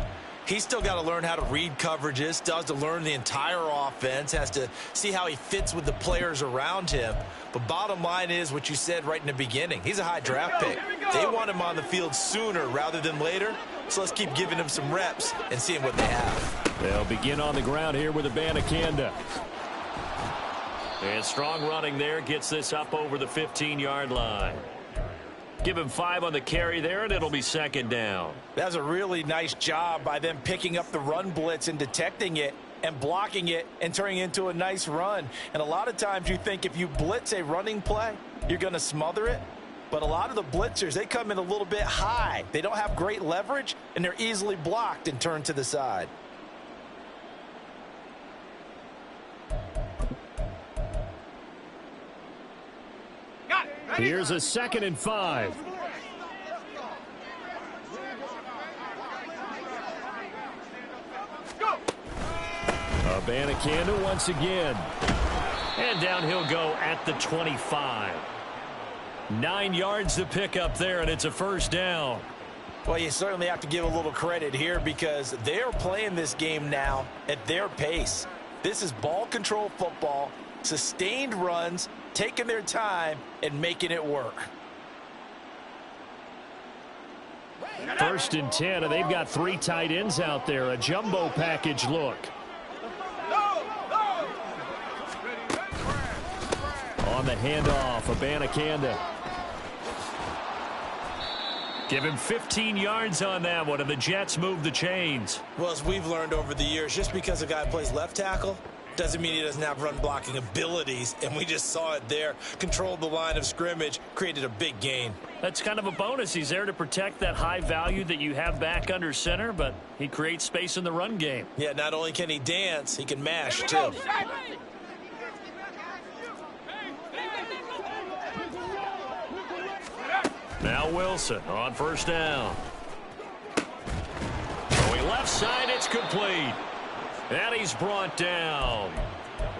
He's still got to learn how to read coverages, still has to learn the entire offense, has to see how he fits with the players around him. But bottom line is what you said right in the beginning. He's a high draft pick. They want him on the field sooner rather than later, so let's keep giving him some reps and seeing what they have. They'll begin on the ground here with Abanikanda. And strong running there gets this up over the 15-yard line. Give him 5 on the carry there, and it'll be 2nd down. That was a really nice job by them picking up the run blitz and detecting it and blocking it and turning it into a nice run. And a lot of times you think if you blitz a running play, you're going to smother it. But a lot of the blitzers, they come in a little bit high. They don't have great leverage, and they're easily blocked and turned to the side. Here's a 2nd and 5. Abanikanda once again. And down he'll go at the 25. 9 yards to pick up there, and it's a 1st down. Well, you certainly have to give a little credit here because they're playing this game now at their pace. This is ball control football, sustained runs, taking their time, and making it work. 1st and 10, and they've got 3 tight ends out there. A jumbo package look. On the handoff, Abanikanda. Give him 15 yards on that one, and the Jets move the chains. Well, as we've learned over the years, just because a guy plays left tackle doesn't mean he doesn't have run-blocking abilities, and we just saw it there. Controlled the line of scrimmage, created a big gain. That's kind of a bonus. He's there to protect that high value that you have back under center, but he creates space in the run game. Yeah, not only can he dance, he can mash, too. Now Wilson on 1st down. Going left side, it's complete. And he's brought down.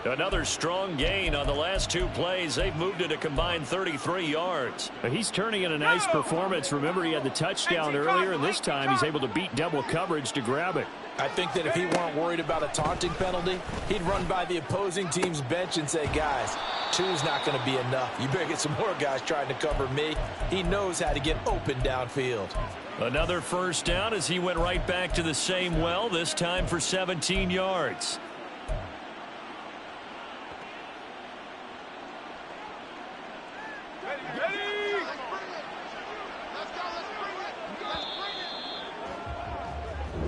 Another strong gain on the last 2 plays. They've moved it a combined 33 yards. He's turning in a nice performance. Remember, he had the touchdown earlier, and this time he's able to beat double coverage to grab it. I think that if he weren't worried about a taunting penalty, he'd run by the opposing team's bench and say, guys, 2's not going to be enough. You better get some more guys trying to cover me. He knows how to get open downfield. Another 1st down as he went right back to the same well, this time for 17 yards.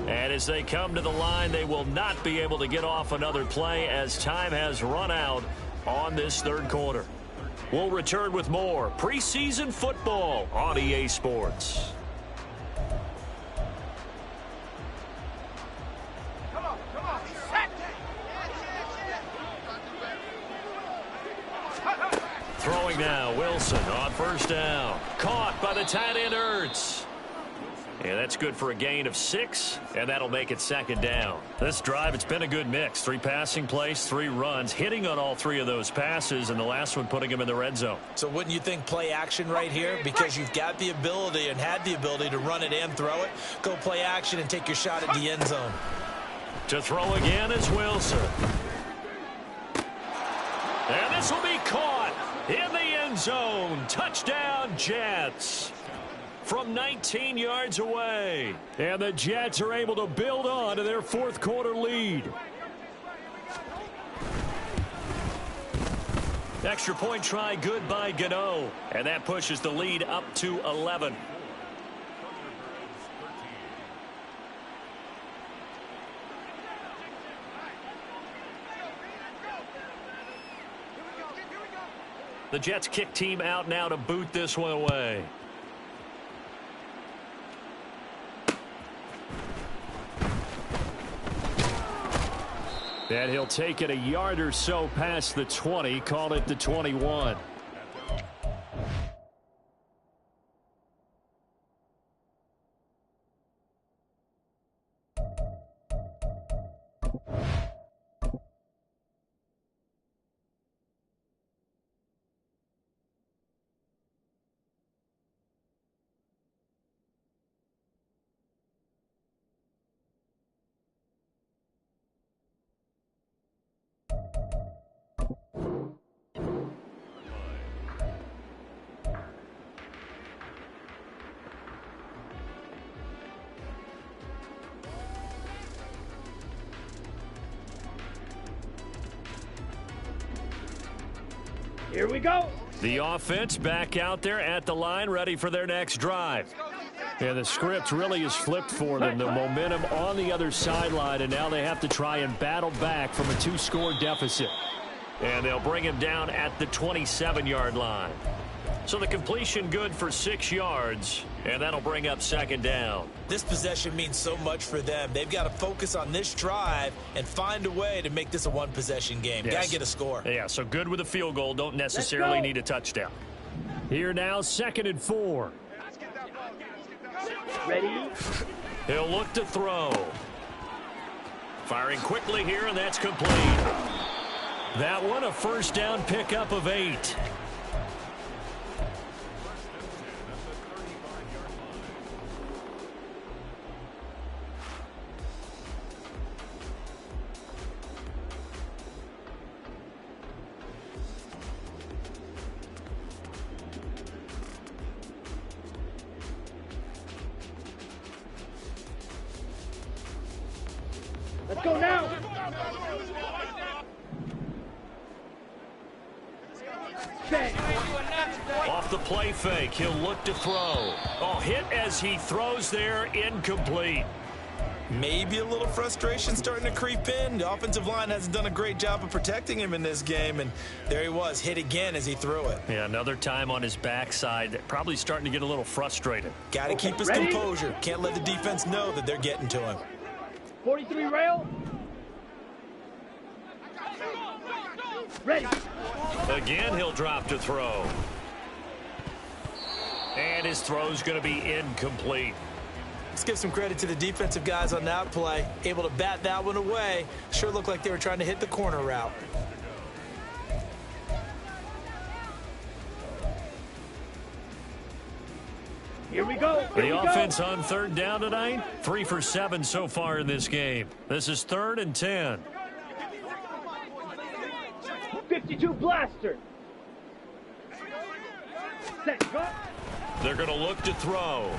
And as they come to the line, they will not be able to get off another play as time has run out on this 3rd quarter. We'll return with more preseason football on EA Sports. Throwing now, Wilson on 1st down. Caught by the tight end, Ertz. And that's good for a gain of 6, and that'll make it 2nd down. This drive, it's been a good mix. 3 passing plays, 3 runs, hitting on all 3 of those passes, and the last one putting him in the red zone. So wouldn't you think play action right here? Because you've got the ability and had the ability to run it and throw it. Go play action and take your shot at the end zone. To throw again is Wilson. And this will be caught in the end zone. Touchdown, Jets. From 19 yards away. And the Jets are able to build on to their 4th quarter lead. Extra point try good by Gano. And that pushes the lead up to 11. The Jets kick team out now to boot this one away. And he'll take it a yard or so past the 20, call it the 21. Here we go. The offense back out there at the line, ready for their next drive. And the script really is flipped for them. The momentum on the other sideline, and now they have to try and battle back from a 2-score deficit. And they'll bring him down at the 27-yard line. So the completion good for 6 yards, and that'll bring up 2nd down. This possession means so much for them. They've got to focus on this drive and find a way to make this a 1-possession game. Yes. Got to get a score. Yeah, so good with a field goal. Don't necessarily need a touchdown. Here now, 2nd and 4. Ready? He'll look to throw. Firing quickly here, and that's complete. That one, a 1st down pickup of 8. Let's go now. Off the play fake, he'll look to throw. Oh, hit as he throws there, incomplete. Maybe a little frustration starting to creep in. The offensive line hasn't done a great job of protecting him in this game, and there he was, hit again as he threw it. Yeah, another time on his backside, probably starting to get a little frustrated. Got to keep his composure. Can't let the defense know that they're getting to him. 43 rail. Ready. Again, he'll drop to throw. And his throw's going to be incomplete. Let's give some credit to the defensive guys on that play. Able to bat that one away. Sure looked like they were trying to hit the corner route. Here we go. The offense on third down tonight, 3 for 7 so far in this game. This is 3rd and 10. 52 blaster. Set, go. They're going to look to throw.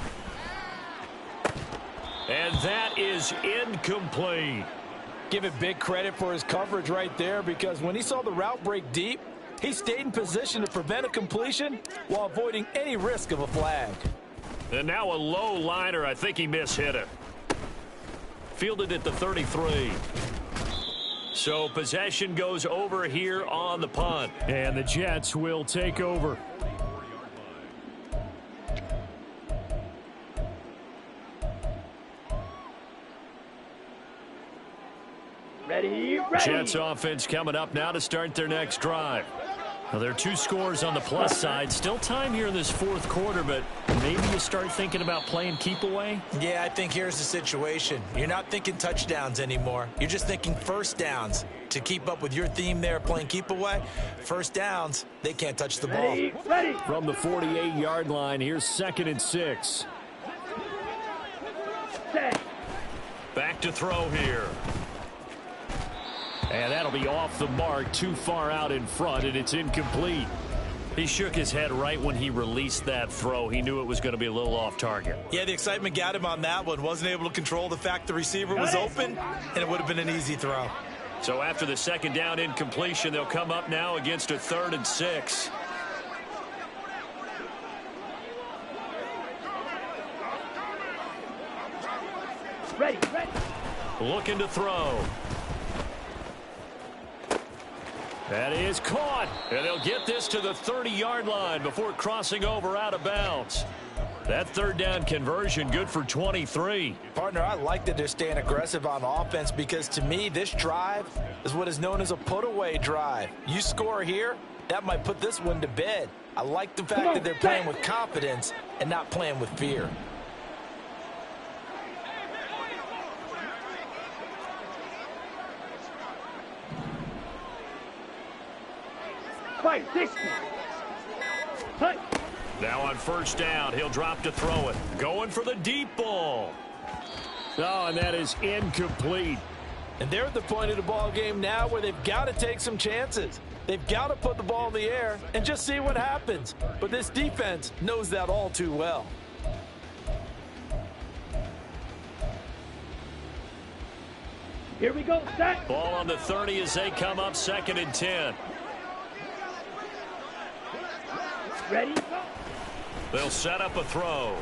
And that is incomplete. Give it big credit for his coverage right there, because when he saw the route break deep, he stayed in position to prevent a completion while avoiding any risk of a flag. And now a low liner. I think he mishit it. Fielded at the 33. So possession goes over here on the punt. And the Jets will take over. Ready. Jets offense coming up now to start their next drive. Now, there are 2 scores on the plus side. Still time here in this 4th quarter, but maybe you start thinking about playing keep away? Yeah, I think here's the situation. You're not thinking touchdowns anymore. You're just thinking first downs. To keep up with your theme there, playing keep away, first downs, they can't touch the ball. Ready. From the 48-yard line, here's 2nd and 6. Set. Back to throw here. And that'll be off the mark, too far out in front, and it's incomplete. He shook his head right when he released that throw. He knew it was going to be a little off target. Yeah, the excitement got him on that one. Wasn't able to control the fact the receiver was open, and it would have been an easy throw. So after the 2nd down incompletion, they'll come up now against a 3rd and 6. Ready. Looking to throw. That is caught. And they'll get this to the 30-yard line before crossing over out of bounds. That 3rd down conversion good for 23. Partner, I like that they're staying aggressive on offense, because to me, this drive is what is known as a put-away drive. You score here, that might put this one to bed. I like the fact that they're playing with confidence and not playing with fear. Fight 60. Hut. Now on 1st down, he'll drop to throw it. Going for the deep ball. Oh, and that is incomplete. And they're at the point of the ball game now where they've got to take some chances. They've got to put the ball in the air and just see what happens. But this defense knows that all too well. Here we go. Set. Ball on the 30 as they come up 2nd and 10. Ready. They'll set up a throw.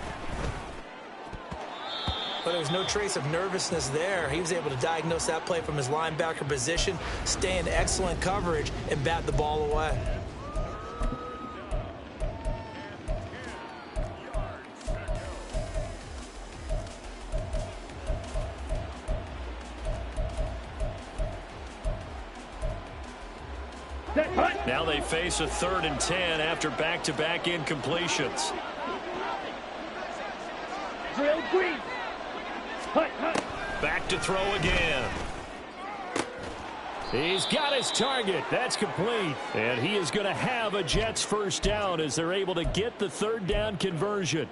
But there was no trace of nervousness there. He was able to diagnose that play from his linebacker position, stay in excellent coverage, and bat the ball away. Set. Hut. Now they face a 3rd and 10 after back-to-back incompletions. Drill green. Hut. Back to throw again. He's got his target. That's complete. And he is going to have a Jets 1st down as they're able to get the 3rd down conversion.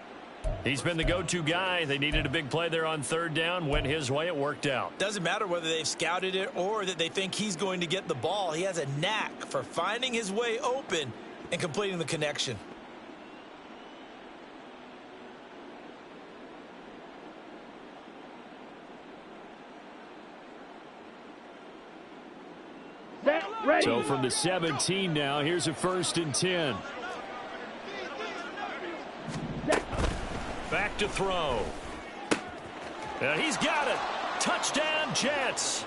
He's been the go-to guy. They needed a big play there on 3rd down. Went his way. It worked out. Doesn't matter whether they've scouted it or that they think he's going to get the ball. He has a knack for finding his way open and completing the connection. So from the 17 now, here's a 1st and 10. Back to throw. And he's got it. Touchdown, Jets.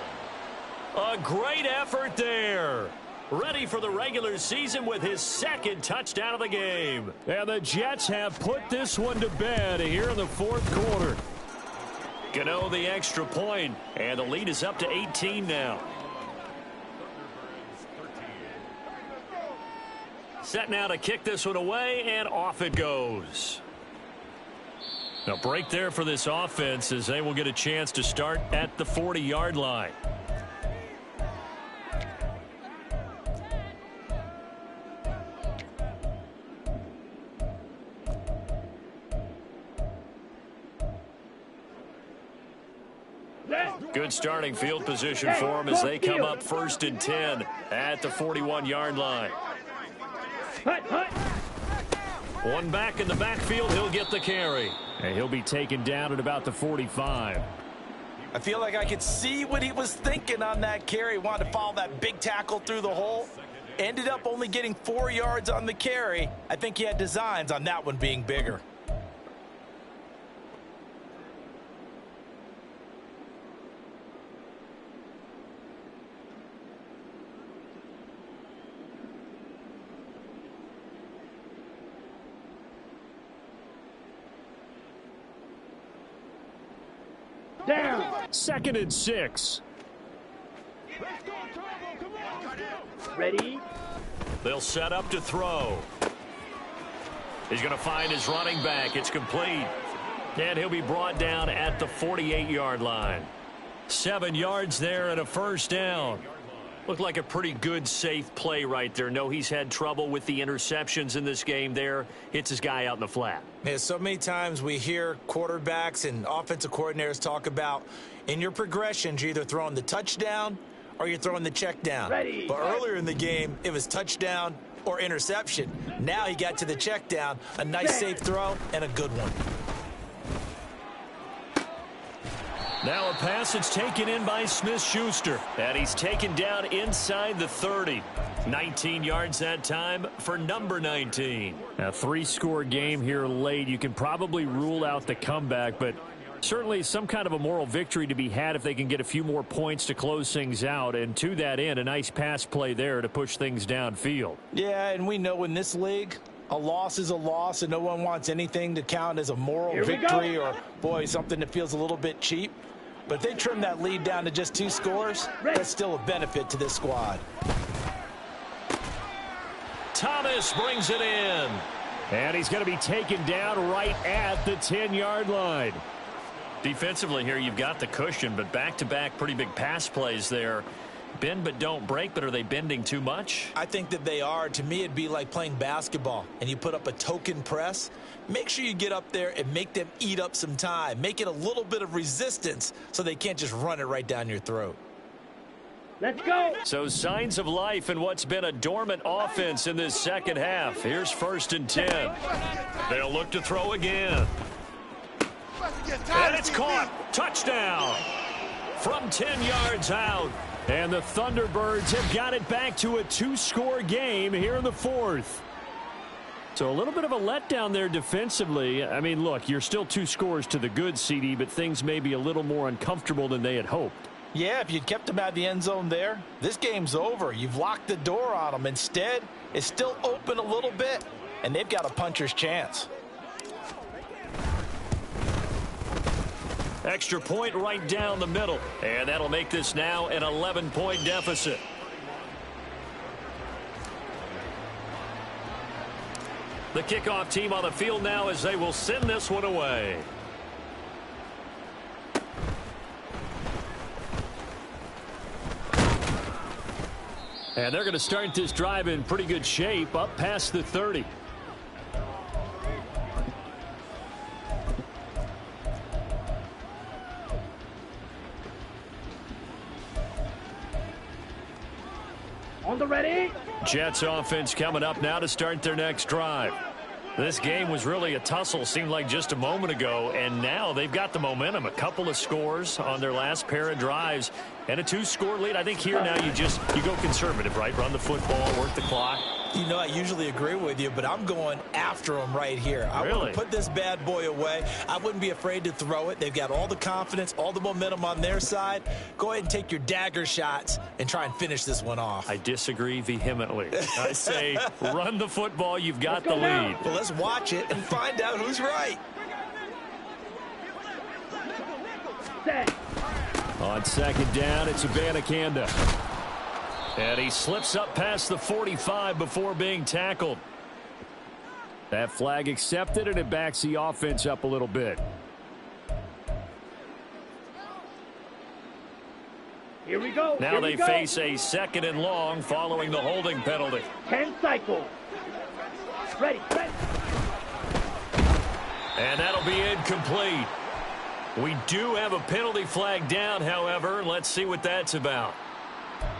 A great effort there. Ready for the regular season with his 2nd touchdown of the game. And the Jets have put this one to bed here in the 4th quarter. Gano the extra point, and the lead is up to 18 now. Set now to kick this one away, and off it goes. A break there for this offense as they will get a chance to start at the 40-yard line. Good starting field position for them as they come up 1st and 10 at the 41-yard line. One back in the backfield, he'll get the carry. And he'll be taken down at about the 45. I feel like I could see what he was thinking on that carry. Wanted to follow that big tackle through the hole. Ended up only getting 4 yards on the carry. I think he had designs on that one being bigger. Down. 2nd and 6. Ready. They'll set up to throw. He's going to find his running back. It's complete. And he'll be brought down at the 48-yard line. 7 yards there and a 1st down. Looked like a pretty good, safe play right there. No, he's had trouble with the interceptions in this game there. Hits his guy out in the flat. Yeah, so many times we hear quarterbacks and offensive coordinators talk about in your progressions, you're either throwing the touchdown or you're throwing the check down. Ready. But earlier in the game, it was touchdown or interception. Now he got to the check down, a nice safe throw, and a good one. Now a pass that's taken in by Smith-Schuster. And he's taken down inside the 30. 19 yards that time for number 19. A 3-score game here late. You can probably rule out the comeback, but certainly some kind of a moral victory to be had if they can get a few more points to close things out. And to that end, a nice pass play there to push things downfield. Yeah, and we know in this league, a loss is a loss, and no one wants anything to count as a moral victory or, boy, something that feels a little bit cheap. But if they trim that lead down to just 2 scores, that's still a benefit to this squad. Thomas brings it in. And he's going to be taken down right at the 10-yard line. Defensively here, you've got the cushion, but back-to-back pretty big pass plays there. Bend but don't break, but are they bending too much? I think that they are. To me, it'd be like playing basketball, and you put up a token press. Make sure you get up there and make them eat up some time. Make it a little bit of resistance so they can't just run it right down your throat. Let's go. So signs of life in what's been a dormant offense in this second half. Here's 1st and 10. They'll look to throw again. And it's caught. Touchdown. From 10 yards out. And the Thunderbirds have got it back to a 2-score game here in the 4th. So a little bit of a letdown there defensively. I mean, look, you're still 2 scores to the good, CD, but things may be a little more uncomfortable than they had hoped. Yeah, if you'd kept them out of the end zone there, this game's over. You've locked the door on them. Instead, it's still open a little bit, and they've got a puncher's chance. Extra point right down the middle. And that'll make this now an 11-point deficit. The kickoff team on the field now as they will send this one away. And they're going to start this drive in pretty good shape up past the 30. On the ready. Jets offense coming up now to start their next drive. This game was really a tussle, seemed like just a moment ago, and now they've got the momentum. A couple of scores on their last pair of drives and a 2-score lead. I think here now you go conservative, right? Run the football, work the clock. You know, I usually agree with you, but I'm going after them right here. I want to put this bad boy away. I wouldn't be afraid to throw it. They've got all the confidence, all the momentum on their side. Go ahead and take your dagger shots and try and finish this one off. I disagree vehemently. I say run the football. You've got the lead. Well, let's watch it and find out who's right. On second down, it's Abanikanda. And he slips up past the 45 before being tackled. That flag accepted, and it backs the offense up a little bit. Here we go. Now they face a 2nd and long following the holding penalty. 10 cycles. Ready. And that'll be incomplete. We do have a penalty flag down, however. Let's see what that's about.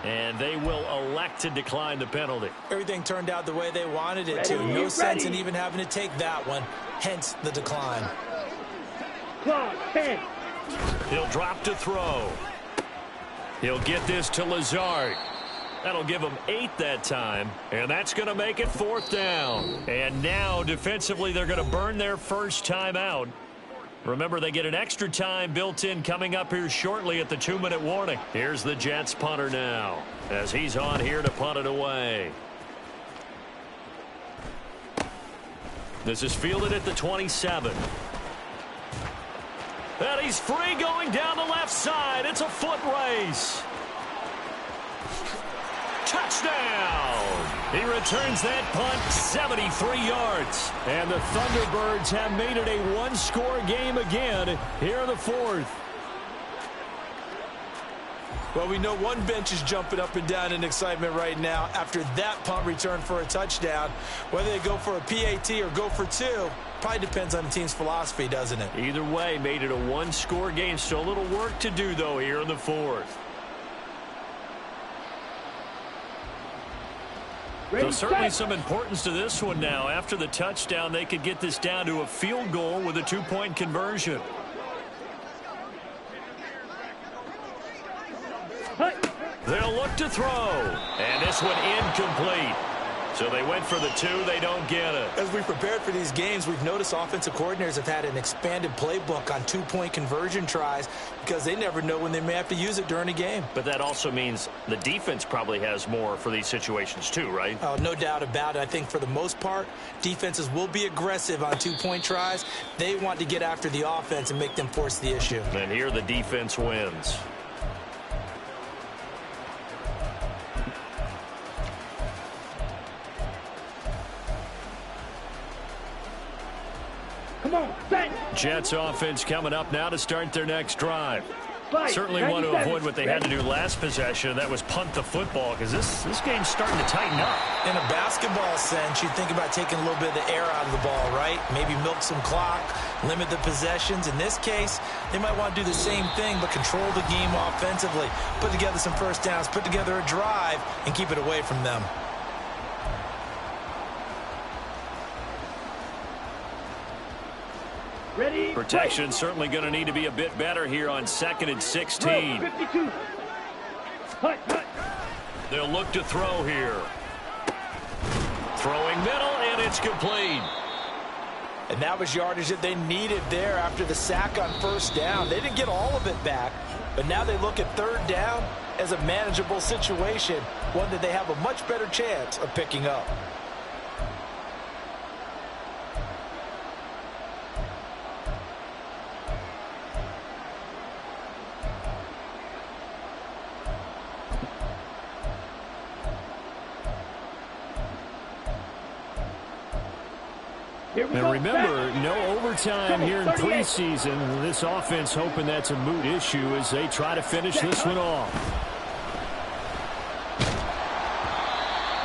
And they will elect to decline the penalty. Everything turned out the way they wanted it to. No sense in even having to take that one. Hence the decline. Clock 10. He'll drop to throw. He'll get this to Lazard. That'll give him 8 that time. And that's going to make it 4th down. And now defensively they're going to burn their first time out. Remember, they get an extra time built in coming up here shortly at the 2-minute warning. Here's the Jets punter now as he's on here to punt it away. This is fielded at the 27. And he's free going down the left side. It's a foot race. Touchdown! He returns that punt 73 yards. And the Thunderbirds have made it a 1-score game again here in the 4th. Well, we know one bench is jumping up and down in excitement right now after that punt return for a touchdown. Whether they go for a PAT or go for 2 probably depends on the team's philosophy, doesn't it? Either way, made it a 1-score game. Still a little work to do, though, here in the 4th. So certainly some importance to this one now. After the touchdown, they could get this down to a field goal with a 2-point conversion. They'll look to throw. And this one incomplete. So they went for the 2. They don't get it. As we prepared for these games, we've noticed offensive coordinators have had an expanded playbook on 2-point conversion tries because they never know when they may have to use it during a game. But that also means the defense probably has more for these situations too, right? Oh, no doubt about it. I think for the most part, defenses will be aggressive on 2-point tries. They want to get after the offense and make them force the issue. And here the defense wins. Jets offense coming up now to start their next drive. Certainly want to avoid what they had to do last possession. That was punt the football because this game's starting to tighten up. In a basketball sense, you think about taking a little bit of the air out of the ball, right? Maybe milk some clock, limit the possessions. In this case, they might want to do the same thing but control the game offensively. Put together some first downs, put together a drive, and keep it away from them. Ready, protection certainly going to need to be a bit better here on 2nd and 16. 52. They'll look to throw here. Throwing middle, and it's complete. And that was yardage that they needed there after the sack on first down. They didn't get all of it back, but now they look at 3rd down as a manageable situation, one that they have a much better chance of picking up. And remember, no overtime here in preseason. This offense hoping that's a moot issue as they try to finish this one off.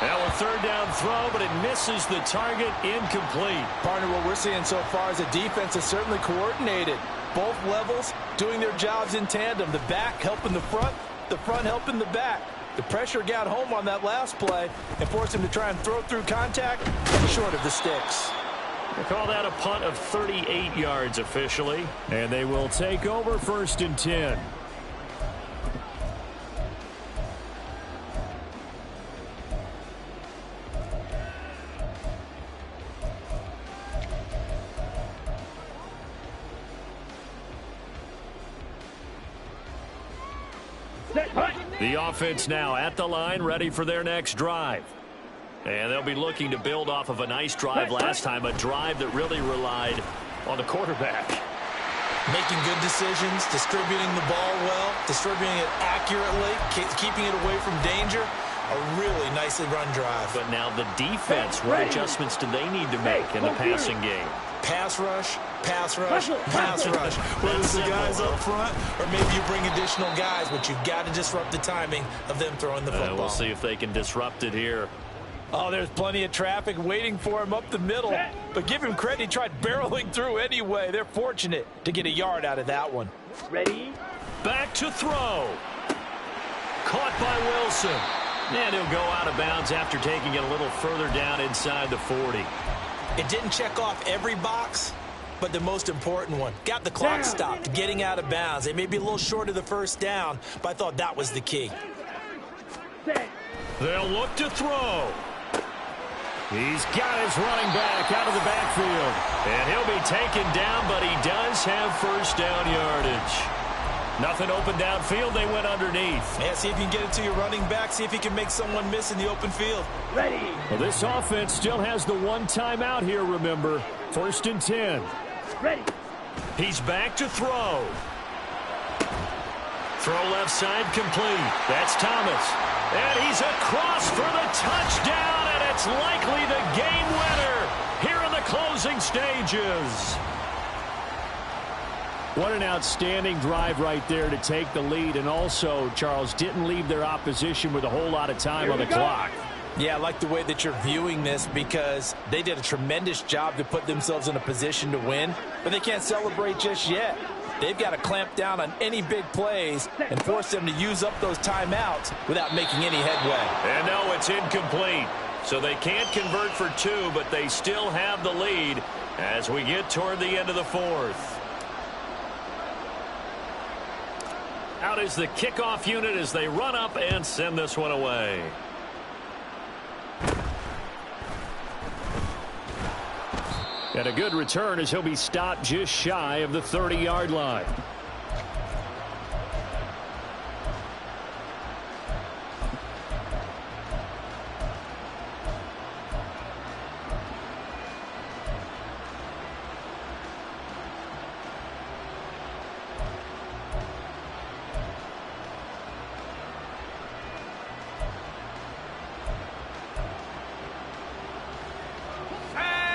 Now a 3rd down throw, but it misses the target, incomplete. Partner, what we're seeing so far is the defense is certainly coordinated. Both levels doing their jobs in tandem. The back helping the front helping the back. The pressure got home on that last play and forced him to try and throw through contact short of the sticks. They call that a punt of 38 yards officially. And they will take over 1st and 10. The offense now at the line, ready for their next drive. And they'll be looking to build off of a nice drive last time, a drive that really relied on the quarterback. Making good decisions, distributing the ball well, distributing it accurately, keeping it away from danger. A really nicely run drive. But now the defense, what adjustments do they need to make in the passing game? Pass rush, pass rush, pass rush. Whether it's the guys up front or maybe you bring additional guys, but you've got to disrupt the timing of them throwing the football. We'll see if they can disrupt it here. Oh, there's plenty of traffic waiting for him up the middle. But give him credit, he tried barreling through anyway. They're fortunate to get a yard out of that one. Ready? Back to throw. Caught by Wilson. And he'll go out of bounds after taking it a little further down inside the 40. It didn't check off every box, but the most important one. Got the clock stopped, getting out of bounds. They may be a little short of the first down, but I thought that was the key. They'll look to throw. He's got his running back out of the backfield. And he'll be taken down, but he does have first down yardage. Nothing open downfield. They went underneath. Yeah, see if you can get it to your running back. See if you can make someone miss in the open field. Ready. Well, this offense still has the one timeout here, remember. 1st and 10. Ready. He's back to throw. Throw left side complete. That's Thomas. And he's across for the touchdown, and it's likely the game winner here in the closing stages. What an outstanding drive right there to take the lead. And also, Charles, didn't leave their opposition with a whole lot of time on the clock. Yeah, I like the way that you're viewing this because they did a tremendous job to put themselves in a position to win, but they can't celebrate just yet. They've got to clamp down on any big plays and force them to use up those timeouts without making any headway. And no, it's incomplete. So they can't convert for 2, but they still have the lead as we get toward the end of the 4th. Out is the kickoff unit as they run up and send this one away. And a good return as he'll be stopped just shy of the 30-yard line.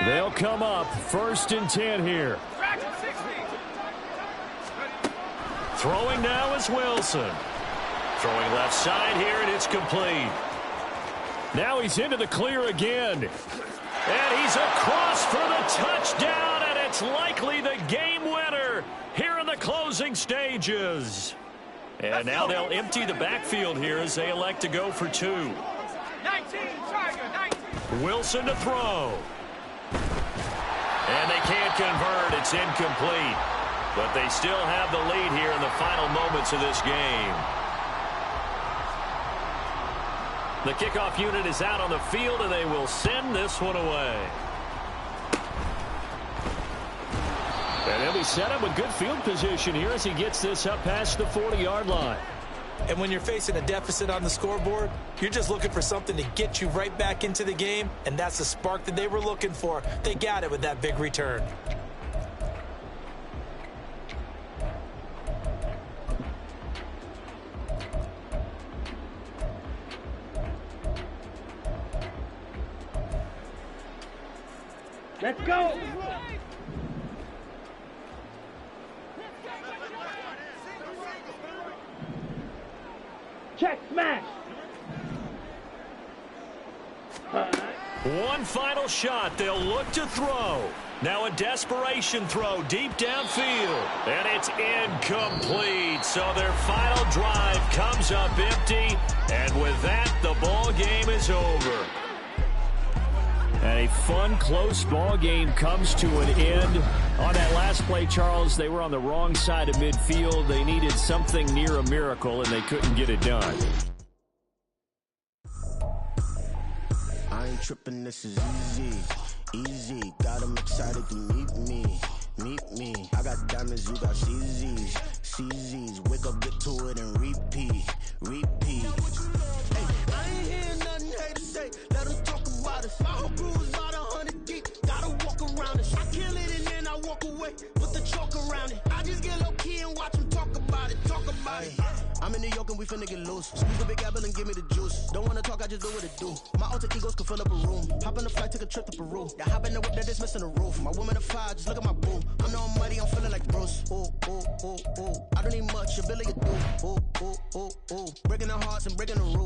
They'll come up 1st and 10 here. Throwing now is Wilson. Throwing left side here, and it's complete. Now he's into the clear again. And he's across for the touchdown, and it's likely the game winner here in the closing stages. And now they'll empty the backfield here as they elect to go for 2. 19, Tiger, 19. Wilson to throw. And they can't convert. It's incomplete. But they still have the lead here in the final moments of this game. The kickoff unit is out on the field, and they will send this one away. And he'll be set up with good field position here as he gets this up past the 40-yard line. And when you're facing a deficit on the scoreboard, you're just looking for something to get you right back into the game, and that's the spark that they were looking for. They got it with that big return. Let's go. Check, smash. One final shot. They'll look to throw. Now a desperation throw deep downfield. And it's incomplete. So their final drive comes up empty. And with that, the ball game is over. And A fun, close ball game comes to an end. On that last play, Charles, they were on the wrong side of midfield. They needed something near a miracle, and they couldn't get it done. I ain't tripping, this is easy, easy. Got 'em excited to meet me, I got diamonds, you got CZs. Wake up, get to it, and repeat. Hey, I ain't hearing nothing hate to say. Let them talk about us. My whole crew is about 100 deep. Gotta walk around it. I kill it and then I walk away. Put the chalk around it. I just get low key and watch them talk about it. I'm in New York and we finna get loose. Squeeze the big apple and give me the juice. Don't wanna talk, I just do what it do. My alter egos can fill up a room. Hop on the flight, take a trip to Peru. Yeah, hop in the whip that is missing the roof. My woman a fire, just look at my boo. I'm no muddy, I'm feeling like Bruce. Ooh. I don't need much, your Billy a do. Ooh. Breaking the hearts and breaking the rules.